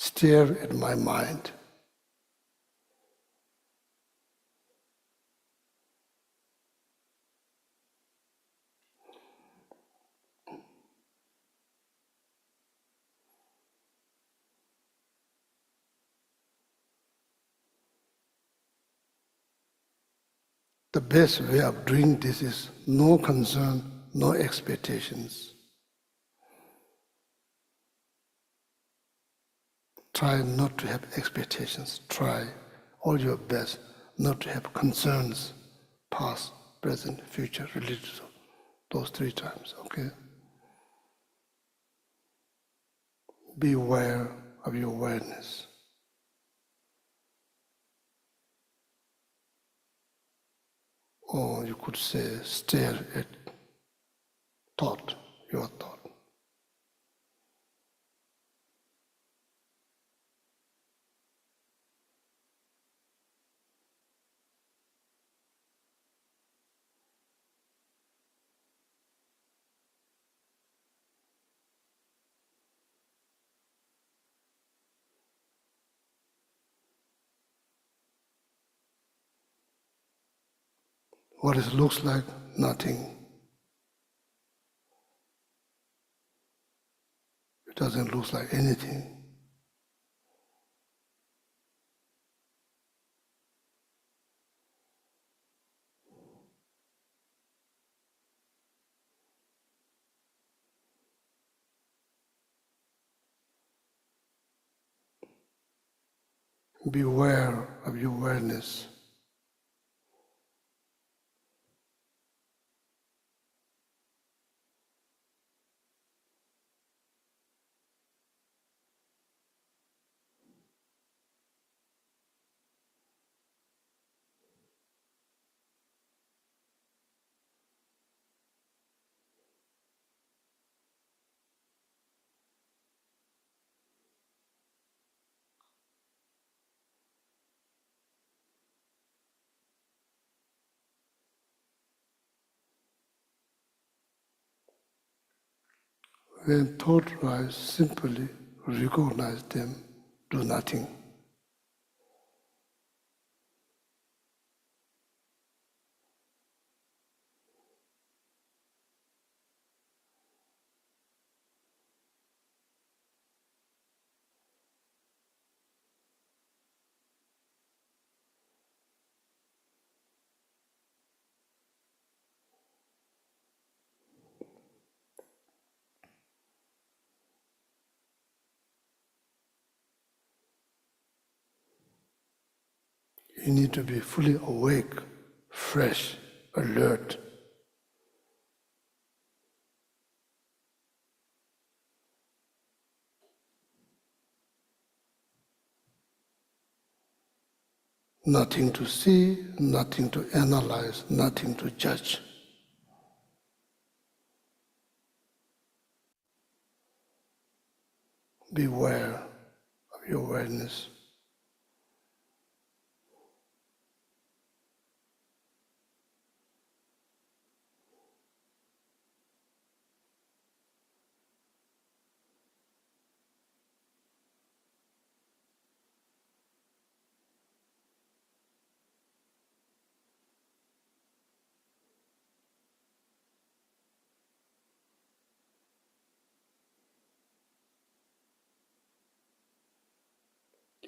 stare at my mind. The best way of doing this is no concern, no expectations. Try not to have expectations. Try all your best not to have concerns, past, present, future, related to those 3 times, okay? Be aware of your awareness. Or you could say, stare at thought, your thought. What it looks like, nothing. It doesn't look like anything. Be aware of your awareness. When thought rise, simply recognize them, do nothing. You need to be fully awake, fresh, alert. Nothing to see, nothing to analyze, nothing to judge. Beware of your awareness.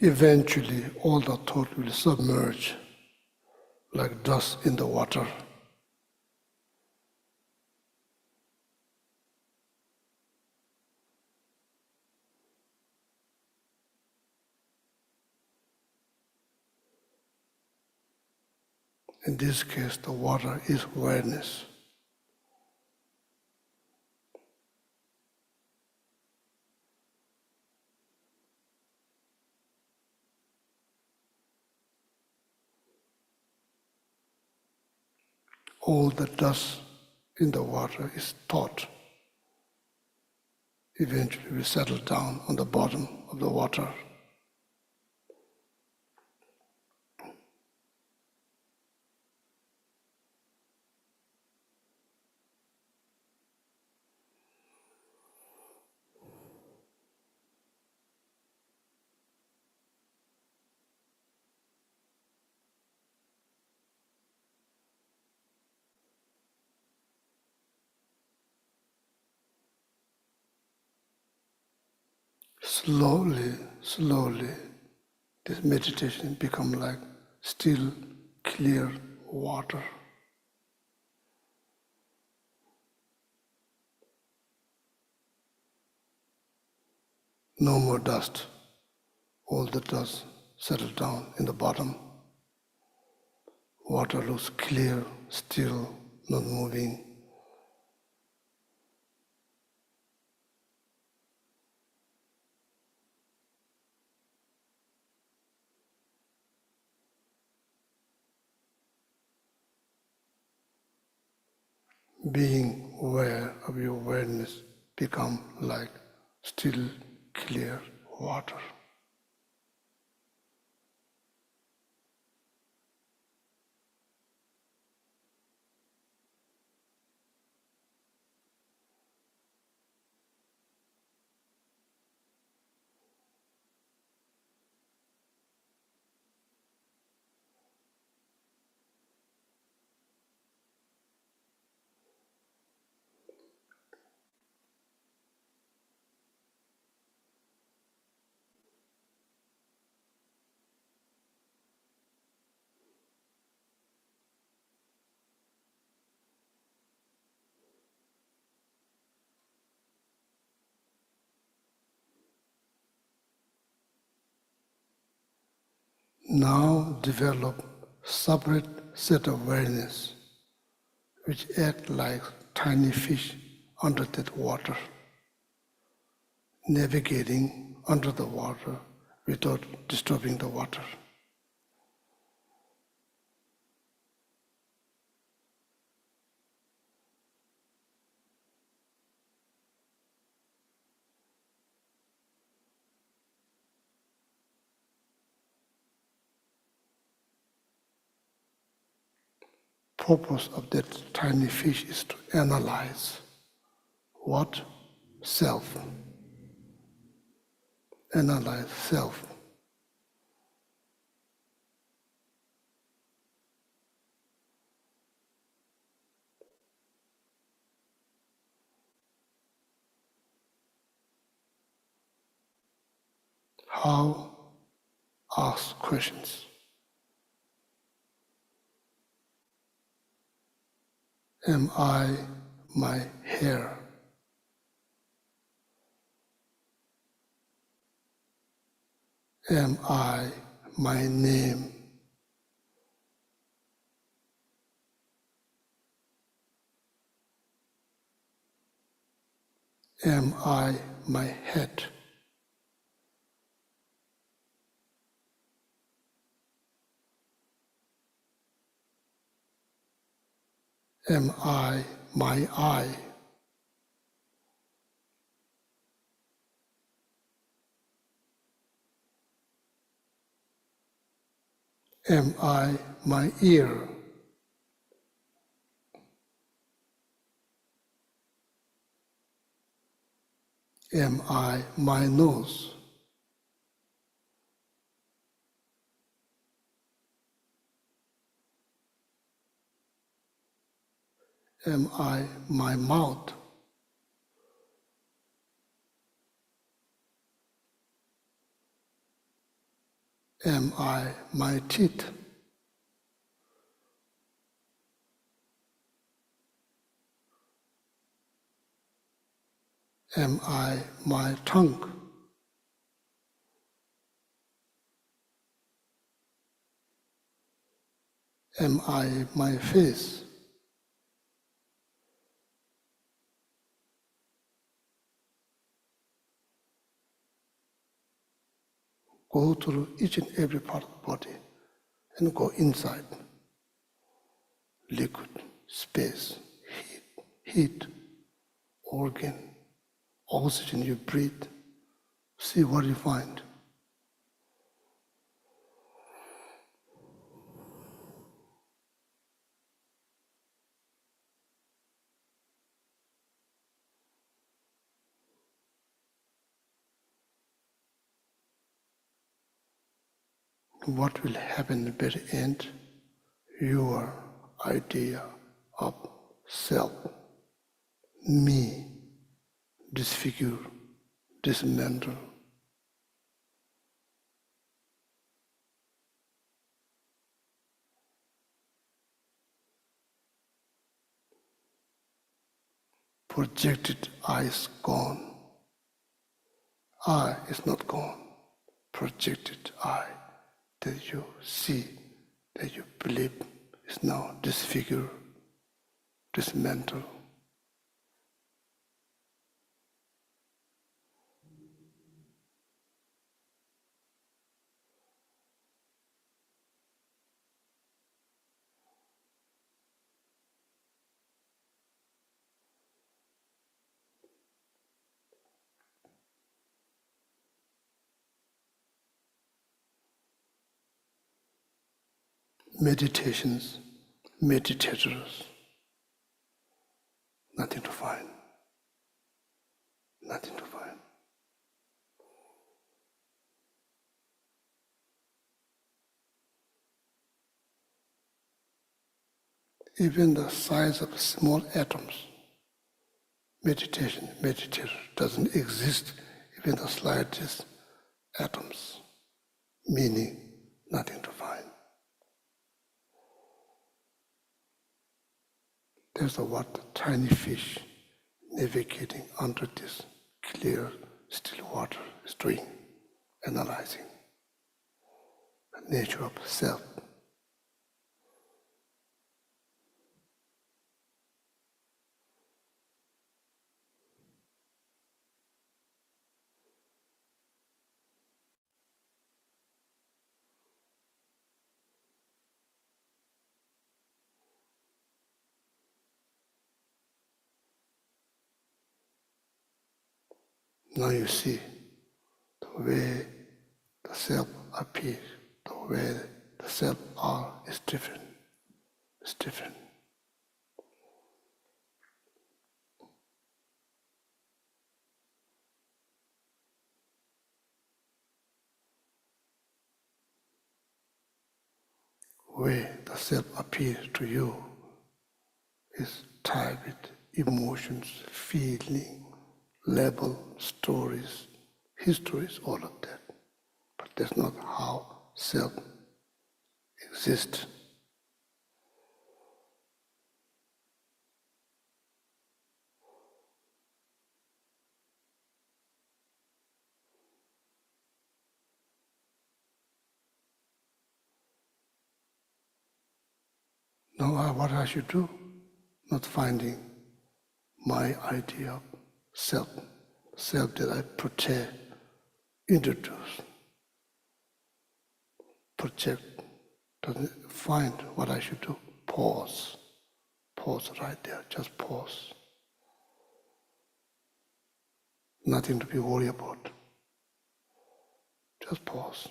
Eventually, all the thought will submerge like dust in the water. In this case, the water is awareness. All the dust in the water is thought. Eventually we settle down on the bottom of the water. slowly, this meditation become like still, clear water. No more dust. All the dust settle down in the bottom. Water looks clear, still, not moving. Being aware of your awareness become like still, clear water. Now develop separate set of awareness which act like tiny fish under that water, navigating under the water without disturbing the water. Purpose of that tiny fish is to analyze what? Self. Analyze self. How? Ask questions. Am I my hair? Am I my name? Am I my head? Am I my eye? Am I my ear? Am I my nose? Am I my mouth? Am I my teeth? Am I my tongue? Am I my face? Go through each and every part of the body and go inside. Liquid, space, heat, organ, oxygen you breathe. See what you find. What will happen at the very end? Your idea of self, me, disfigure, dismantle, projected I is gone. I is not gone. Projected I that you see, that you believe is now disfigured, dismantled. Meditations, meditators, nothing to find, nothing to find. Even the size of small atoms, meditator doesn't exist, even the slightest atoms, meaning nothing to find. There's what tiny fish navigating under this clear, still water is doing, analyzing the nature of self. Now you see the way the self appears, the way the self are is different. It's different. Way the self appears to you is tied with emotions, feeling, label, stories, histories, all of that. But that's not how self exists. Now what I should do? Not finding my idea of self that I protect, introduce, project, doesn't find what I should do. Pause right there, just pause. Nothing to be worried about. Just pause.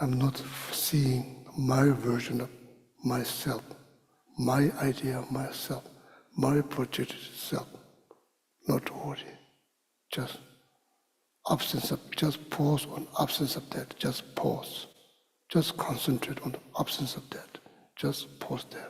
I'm not seeing my version of myself, my idea of myself, my projected self. Not to worry. Just pause on absence of that. Just pause. Just concentrate on the absence of that. Just pause there.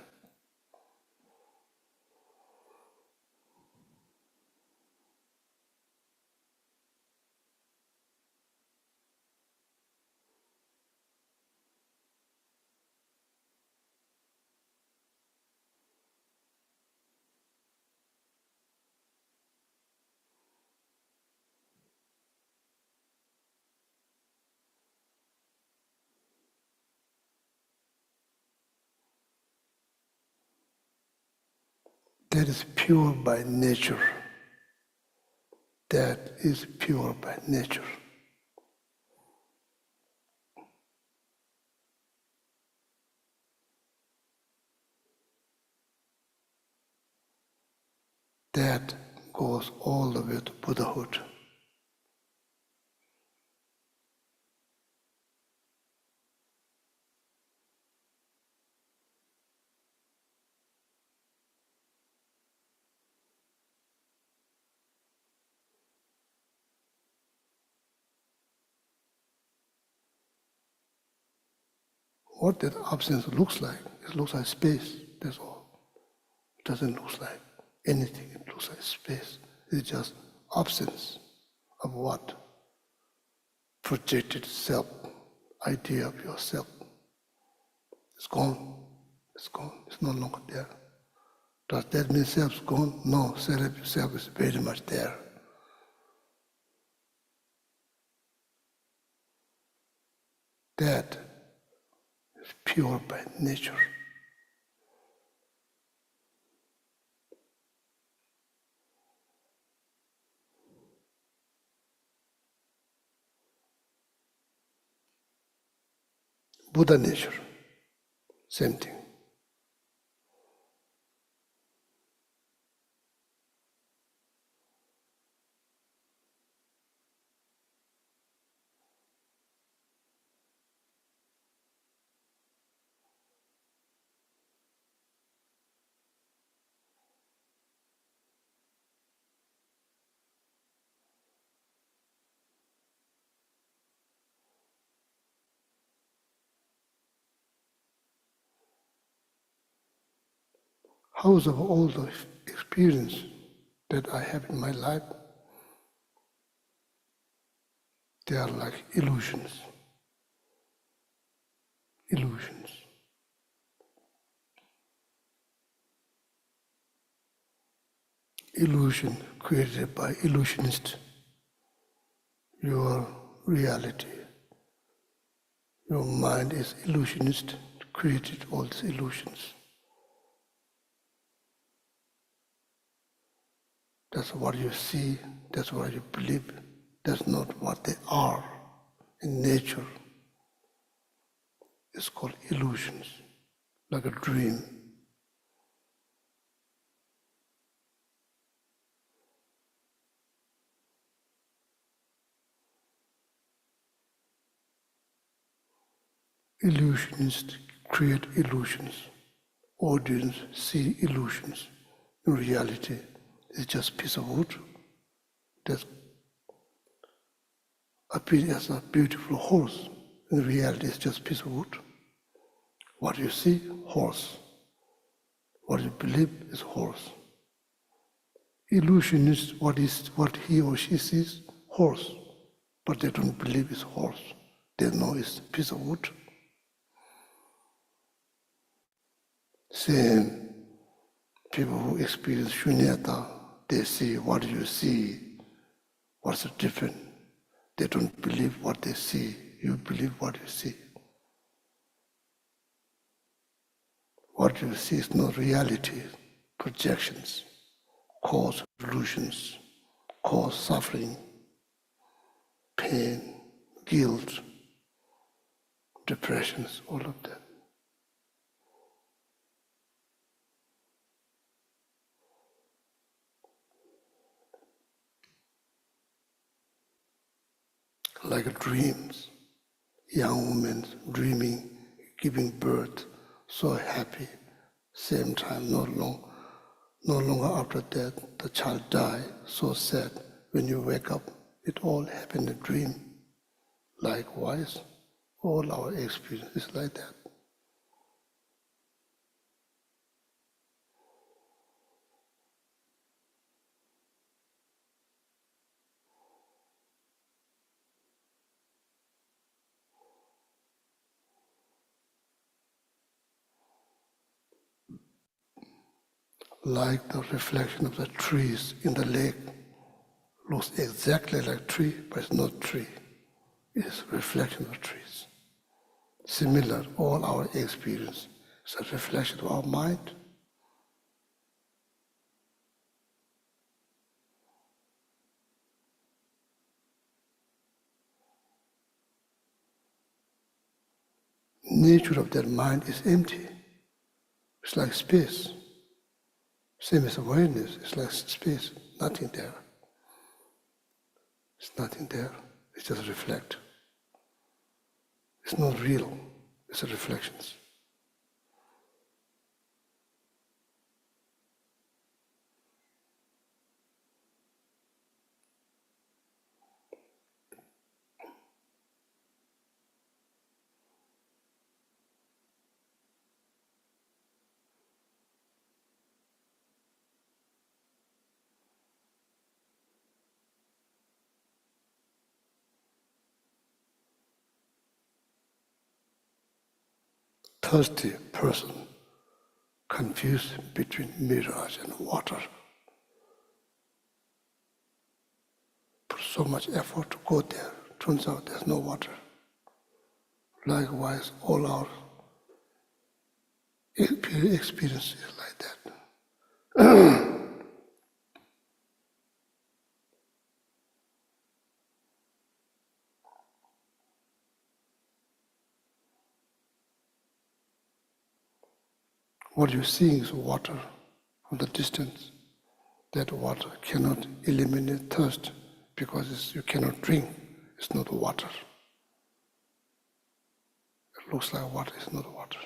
That is pure by nature. That is pure by nature. That goes all the way to Buddhahood. What that absence looks like, it looks like space, that's all. It doesn't look like anything, it looks like space. It's just absence of what? Projected self, idea of yourself. It's gone. It's gone. It's no longer there. Does that mean self's gone? No, self is very much there. That is pure by nature. Buddha nature, same thing. House of all the experience that I have in my life, they are like illusions. Illusions. Illusion created by illusionist. Your reality, your mind is illusionist, created all these illusions. That's what you see, that's what you believe, that's not what they are in nature. It's called illusions, like a dream. Illusionists create illusions. Audience see illusions. In reality, it's just a piece of wood that appears as a beautiful horse. In reality, it's just a piece of wood. What you see, horse. What you believe is horse. Illusionist, what he or she sees, horse. But they don't believe it's horse. They know it's a piece of wood. Same people who experience shunyata, they see what you see. What's the difference? They don't believe what they see. You believe what you see. What you see is not reality. Projections cause illusions, cause suffering, pain, guilt, depressions, all of that. Like dreams, young women dreaming, giving birth, so happy. Same time, no longer after death, the child died, so sad. When you wake up, it all happened in a dream. Likewise, all our experience is like that. Like the reflection of the trees in the lake, looks exactly like tree, but it's not tree. It's a reflection of trees. Similar, all our experience is a reflection of our mind. Nature of that mind is empty. It's like space. Same as awareness, it's like space, nothing there. It's nothing there, it's just a reflect. It's not real, it's a reflections. thirsty person confused between mirage and water. Put so much effort to go there. Turns out there's no water. Likewise, all our experience is like that. What you're seeing is water from the distance. That water cannot eliminate thirst because you cannot drink. It's not water. It looks like water, it's not water.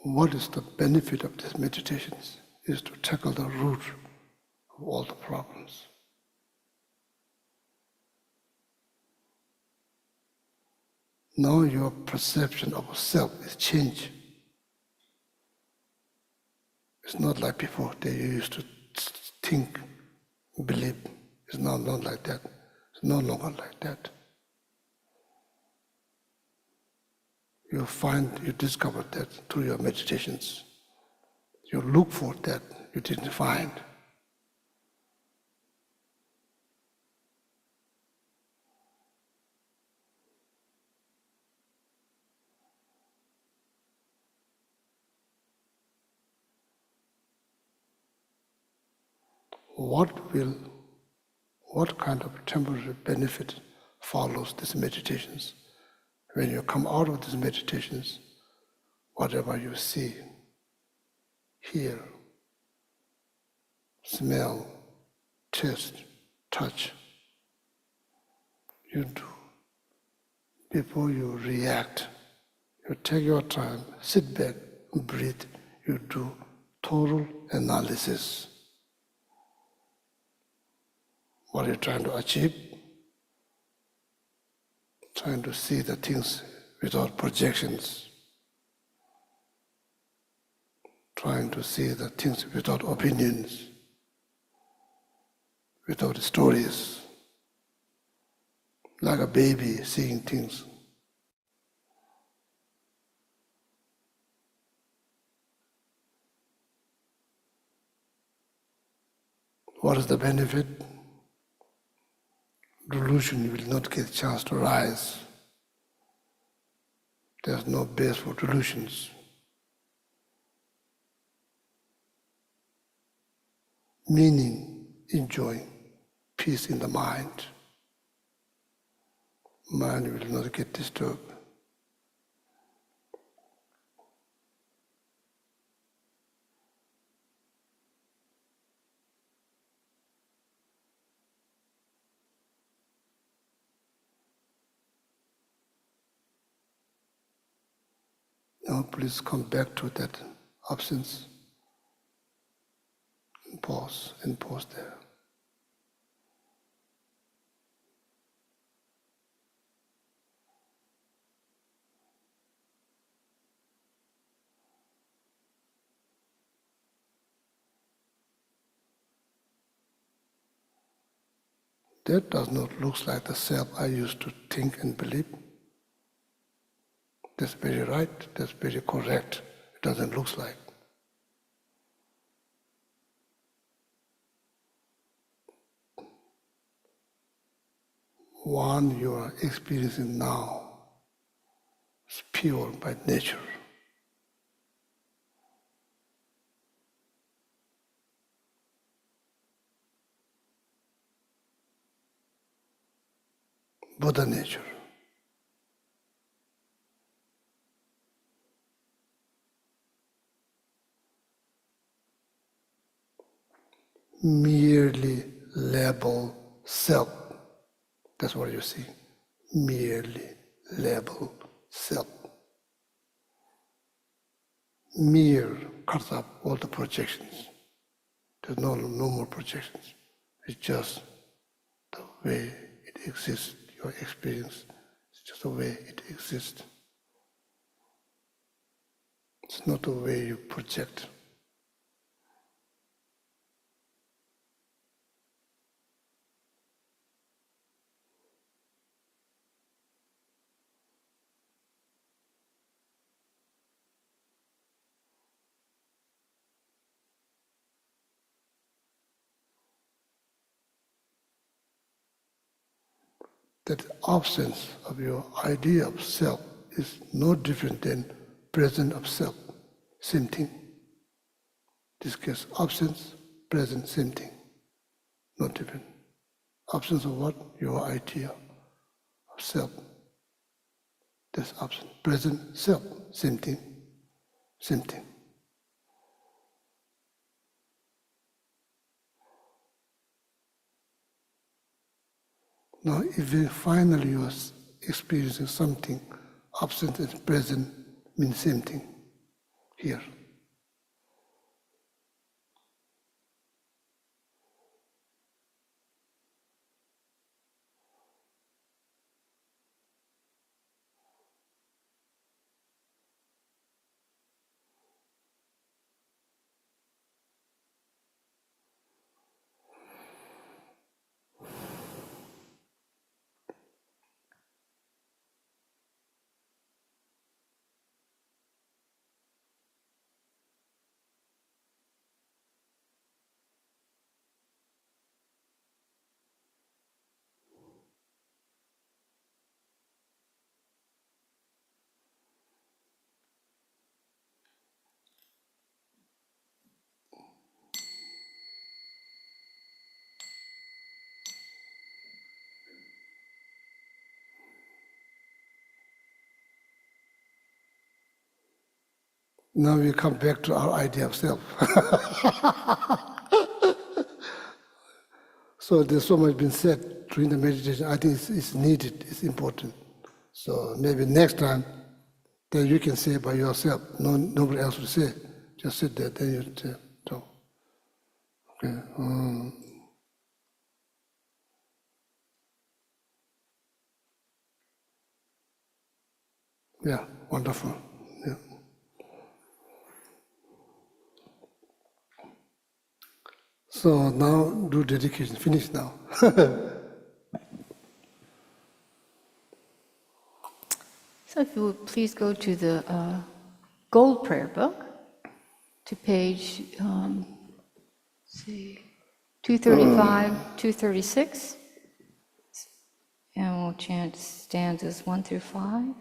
What is the benefit of these meditations? Is to tackle the root of all the problems. Now your perception of self is changed. It's not like before that you used to think, believe. It's now not like that. It's no longer like that. You discover that through your meditations. You look for that you didn't find. What kind of temporary benefit follows these meditations? When you come out of these meditations, whatever you see, hear, smell, taste, touch, you do. Before you react, you take your time, sit back, breathe, you do total analysis. What are you trying to achieve? Trying to see the things without projections. Trying to see the things without opinions, without stories. Like a baby seeing things. What is the benefit? Delusion will not get a chance to rise. There's no base for delusions. Meaning, enjoying peace in the mind. Mind will not get disturbed. Now please come back to that absence. And pause there. That does not look like the self I used to think and believe. That's very right, that's very correct. It doesn't look like. One you are experiencing now is pure by nature. Buddha nature. Merely label self. That's what you see. Merely label self. Mere cuts up all the projections. There's no more projections. It's just the way it exists, your experience. It's just the way it exists. It's not the way you project. That absence of your idea of self is no different than presence of self. Same thing. This case, absence, present, same thing. No different. Absence of what? Your idea of self. That's absence. Present, self, same thing. Same thing. Now, if finally you are experiencing something, absent and present mean same thing here. Now we come back to our idea of self. So there's so much been said during the meditation. I think it's needed, it's important. So maybe next time, then you can say by yourself. Nobody else will say. Just sit there, then you say, so. Okay. Yeah, wonderful. Yeah. So now do dedication. Finish now. So if you would please go to the Gold Prayer Book, to page 235, 236, and we'll chant stanzas 1 through 5.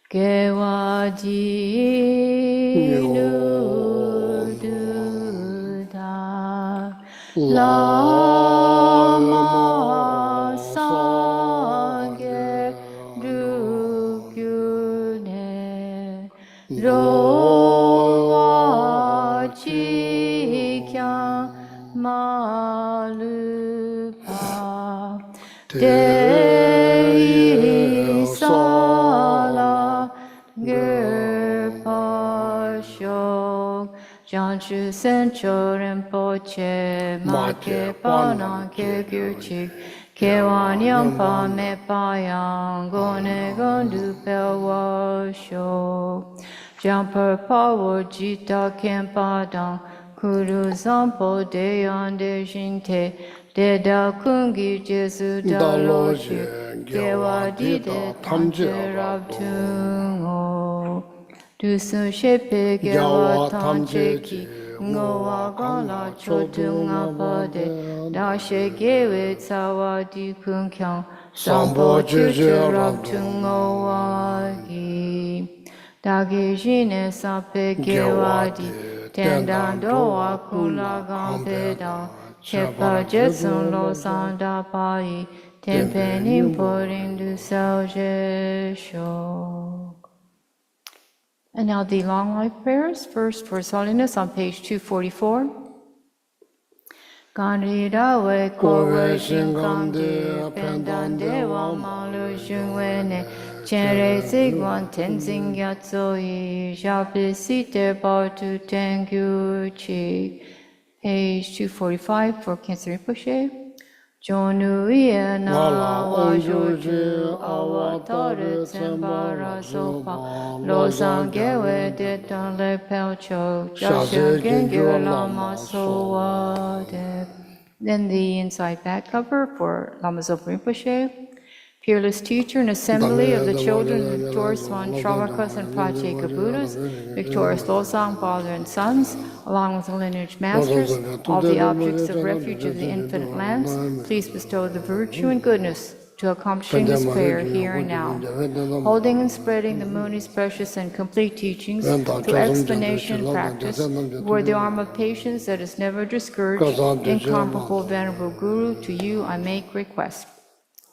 Gewaji nududa lama sangye drukyune rowa chikya malupa Dei sala gerpasho Janchu sencho rinpoche make panan ke gyurchik Kewanyam pa me payang gone gondu pewasho Jampar pawo jita kempadang Kuru zampo deyan de jinte Deda kungi jesu daloji Kewa dide tamche rabtungo Dusun shepe gewa tamche ki Ngowa gala chodunga pade Dashe gewe tsawa di kunkyang Sampo chuchu rabtungo wagi Dagi jine sape gewa di Tendando wa kula gampeda Chepa jetsun lo sanda pai Tempe nimporin du sao jesho. And now the long life prayers. First for His Holiness on page 244. Gandhira we kowe shinkam de pendande wa malu shungwe ne Chenre Zigwan Tenzing Yatsoi, Jablisite Bartu Tengu Chi. Page 245 for Cancer Rinpoche. Jonu Iena Wajoju Awatare Tsembara Sopa Lozang Gewe Detan Le Pelcho Jasha Gengyo Lama Sowa De. Then the inside back cover for Lama Zopa Rinpoche. Peerless teacher and assembly of the children of victorious one, Shravakas and Pratyeka Buddhas, victorious Losang, father and sons, along with the lineage masters, all the objects of refuge of the infinite lands, please bestow the virtue and goodness to accomplishing this prayer here and now. Holding and spreading the Muni's precious and complete teachings through explanation and practice, were the arm of patience that is never discouraged, incomparable venerable Guru, to you I make request.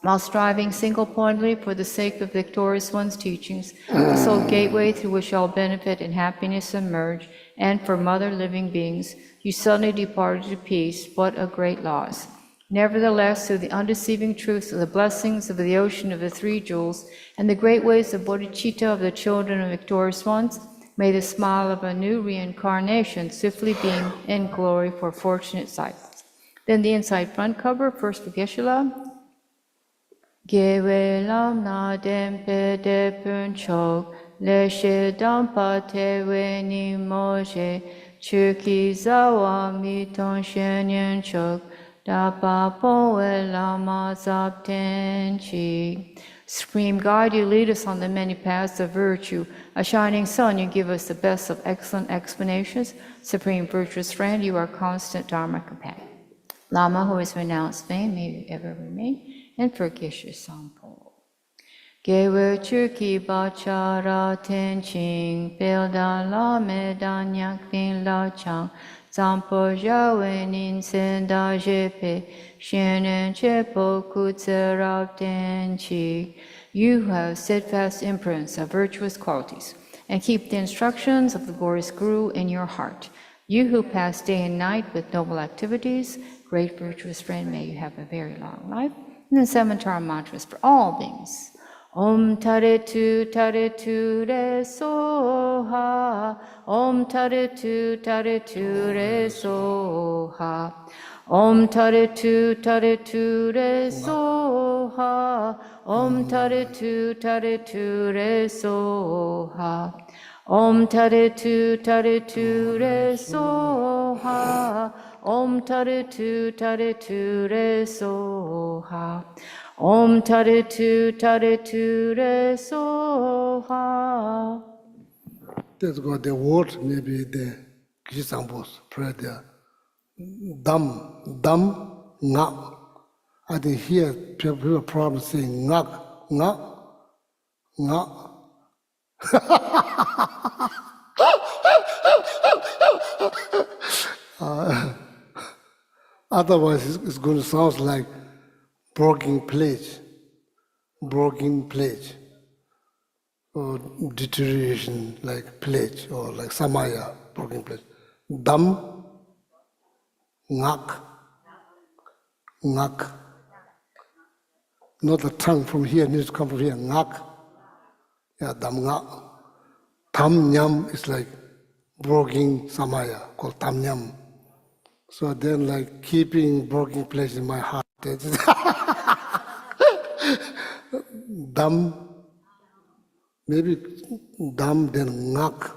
While striving single-pointedly for the sake of victorious one's teachings, the sole gateway through which all benefit and happiness emerge, and for mother living beings, you suddenly departed to peace. What a great loss! Nevertheless, through the undeceiving truths of the blessings of the ocean of the three jewels, and the great ways of bodhicitta of the children of victorious ones, may the smile of a new reincarnation swiftly beam in glory for fortunate disciples. Then the inside front cover, first for Geshe. Gewe lam na dempe de pun chok, le she dampa te we ni moje, chuki zawa mi ton shen yen chok, da pa po we lama zap ten chi. Supreme God, you lead us on the many paths of virtue. A shining sun, you give us the best of excellent explanations. Supreme virtuous friend, you are constant Dharma companion. Lama, who has renounced fame, may you ever remain. And for Geshe Sampo. Gewe Chuki Bachara Tenching, Belda La Medan Yakpin La Chang, Zampo Jawen in Senda Jepe, Shenen Chepo Kutserab Tenchi. You have steadfast imprints of virtuous qualities, and keep the instructions of the glorious Guru in your heart. You who pass day and night with noble activities, great virtuous friend, may you have a very long life. And then 7 Tara mantras for all beings. Om Taritu Taritu Re Soha. Om Taritu Taritu Re Soha. Om Taritu Taritu Re Soha. Om Taritu Taritu Re Soha. Om Taritu Taritu Re Soha. Om Taritu Taritu Re Soha. Om Taritu Taritu Re Soha. That's got the word, maybe the Geshe Sangpo's prayer there. Dam, nga. I think here people probably saying nga. Otherwise, it's going to sound like broken pledge, or deterioration like pledge, or like samaya, broken pledge. Dam, ngak. Not the tongue from here, needs to come from here, ngak. Yeah, dam ngak. Tam nyam is like broken samaya, called tam nyam. So then, like keeping broken place in my heart. Dam, maybe dam, then ngak.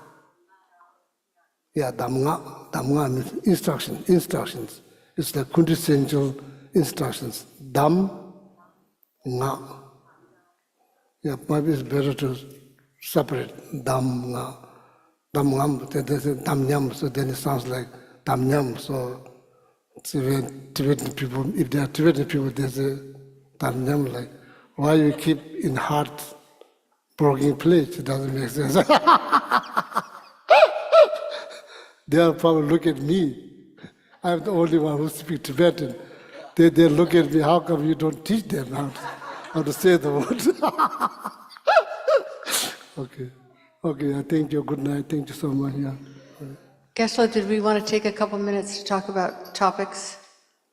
Yeah, dam ngak means instructions. It's the quintessential instructions. Dam, ngak. Yeah, maybe it's better to separate dam, ngak. Dam ngam, dam nyam, so then it sounds like tam nyam. So Tibetan people, if they are Tibetan people, they say tam nyam, like, why you keep in heart broken plate? It doesn't make sense. They'll probably look at me. I'm the only one who speaks Tibetan. They look at me, how come you don't teach them how to say the word? Okay, I thank you. Good night. Thank you so much. Yeah. Geshe, did we want to take a couple minutes to talk about topics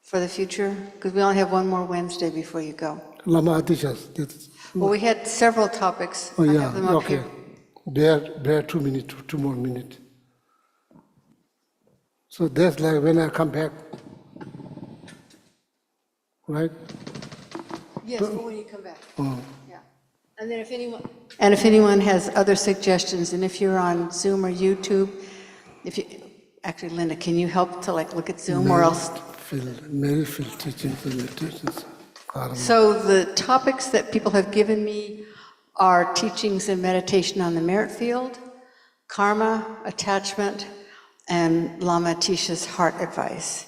for the future? Because we only have one more Wednesday before you go. Lama teachers. Well, we had several topics. Oh, I yeah, have them up okay. here. Bear 2 minutes, 2 more minutes. So that's like when I come back, right? Yes, for when you come back. Oh. Yeah. And then if anyone has other suggestions, and if you're on Zoom or YouTube, actually, Linda, can you help to like look at Zoom or else? Mary Phil teaching the meditations. So the topics that people have given me are teachings and meditation on the merit field, karma, attachment, and Lama Atisha's heart advice.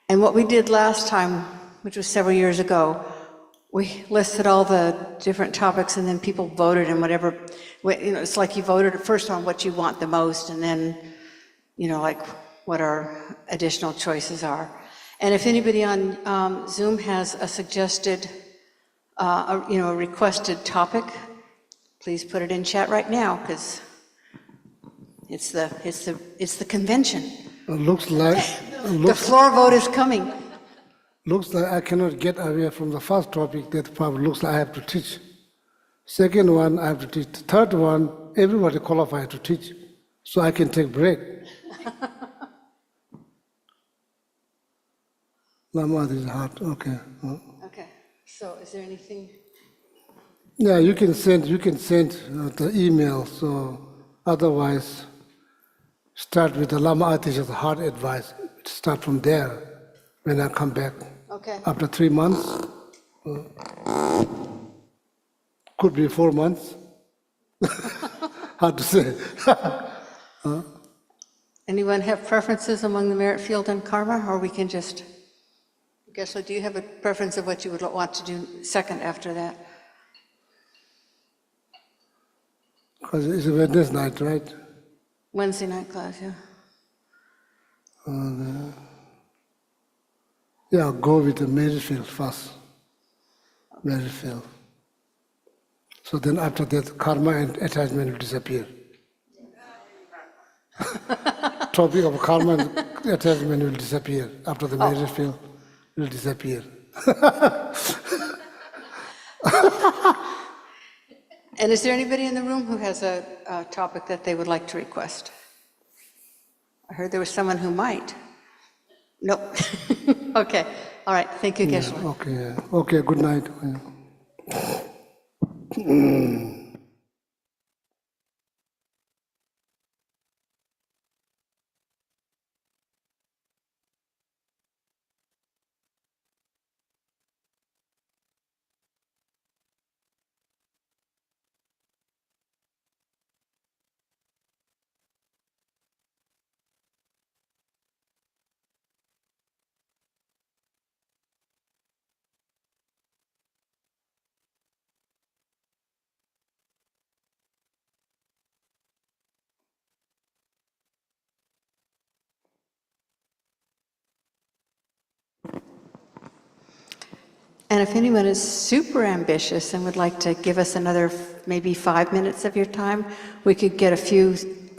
And what we did last time, which was several years ago, we listed all the different topics and then people voted and whatever, it's like you voted first on what you want the most and then, like what our additional choices are. And if anybody on Zoom has a suggested, a requested topic, please put it in chat right now because it's the convention. Looks like The floor vote is coming. looks like I cannot get away from the first topic. That probably looks like I have to teach. Second one, I have to teach. The third one, everybody qualified to teach, so I can take break. Lama is hard. Okay. Okay. So is there anything? Yeah, you can send the email. So otherwise, start with the Lama Atisha's hard advice. Start from there when I come back. Okay. After 3 months, could be 4 months. Hard to say. Anyone have preferences among the merit field and karma, or we can just? Geshe, do you have a preference of what you would want to do second after that? Because it's a Wednesday night, right? Wednesday night class, yeah. Yeah, go with the merit field first. Merit field. So then after that, karma and attachment will disappear. Topic of karma and attachment will disappear. After the merit field will disappear. And is there anybody in the room who has a topic that they would like to request? I heard there was someone who might. Nope. Okay. All right. Thank you, Geshe. Okay, good night. And if anyone is super ambitious and would like to give us another maybe 5 minutes of your time, we could get a few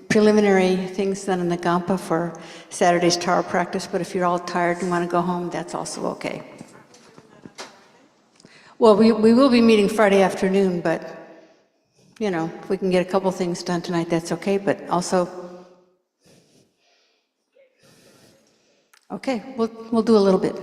preliminary things done in the Gampa for Saturday's Tara practice, but if you're all tired and want to go home, that's also okay. Well, we will be meeting Friday afternoon, but, if we can get a couple things done tonight, that's okay, but also, okay, we'll do a little bit.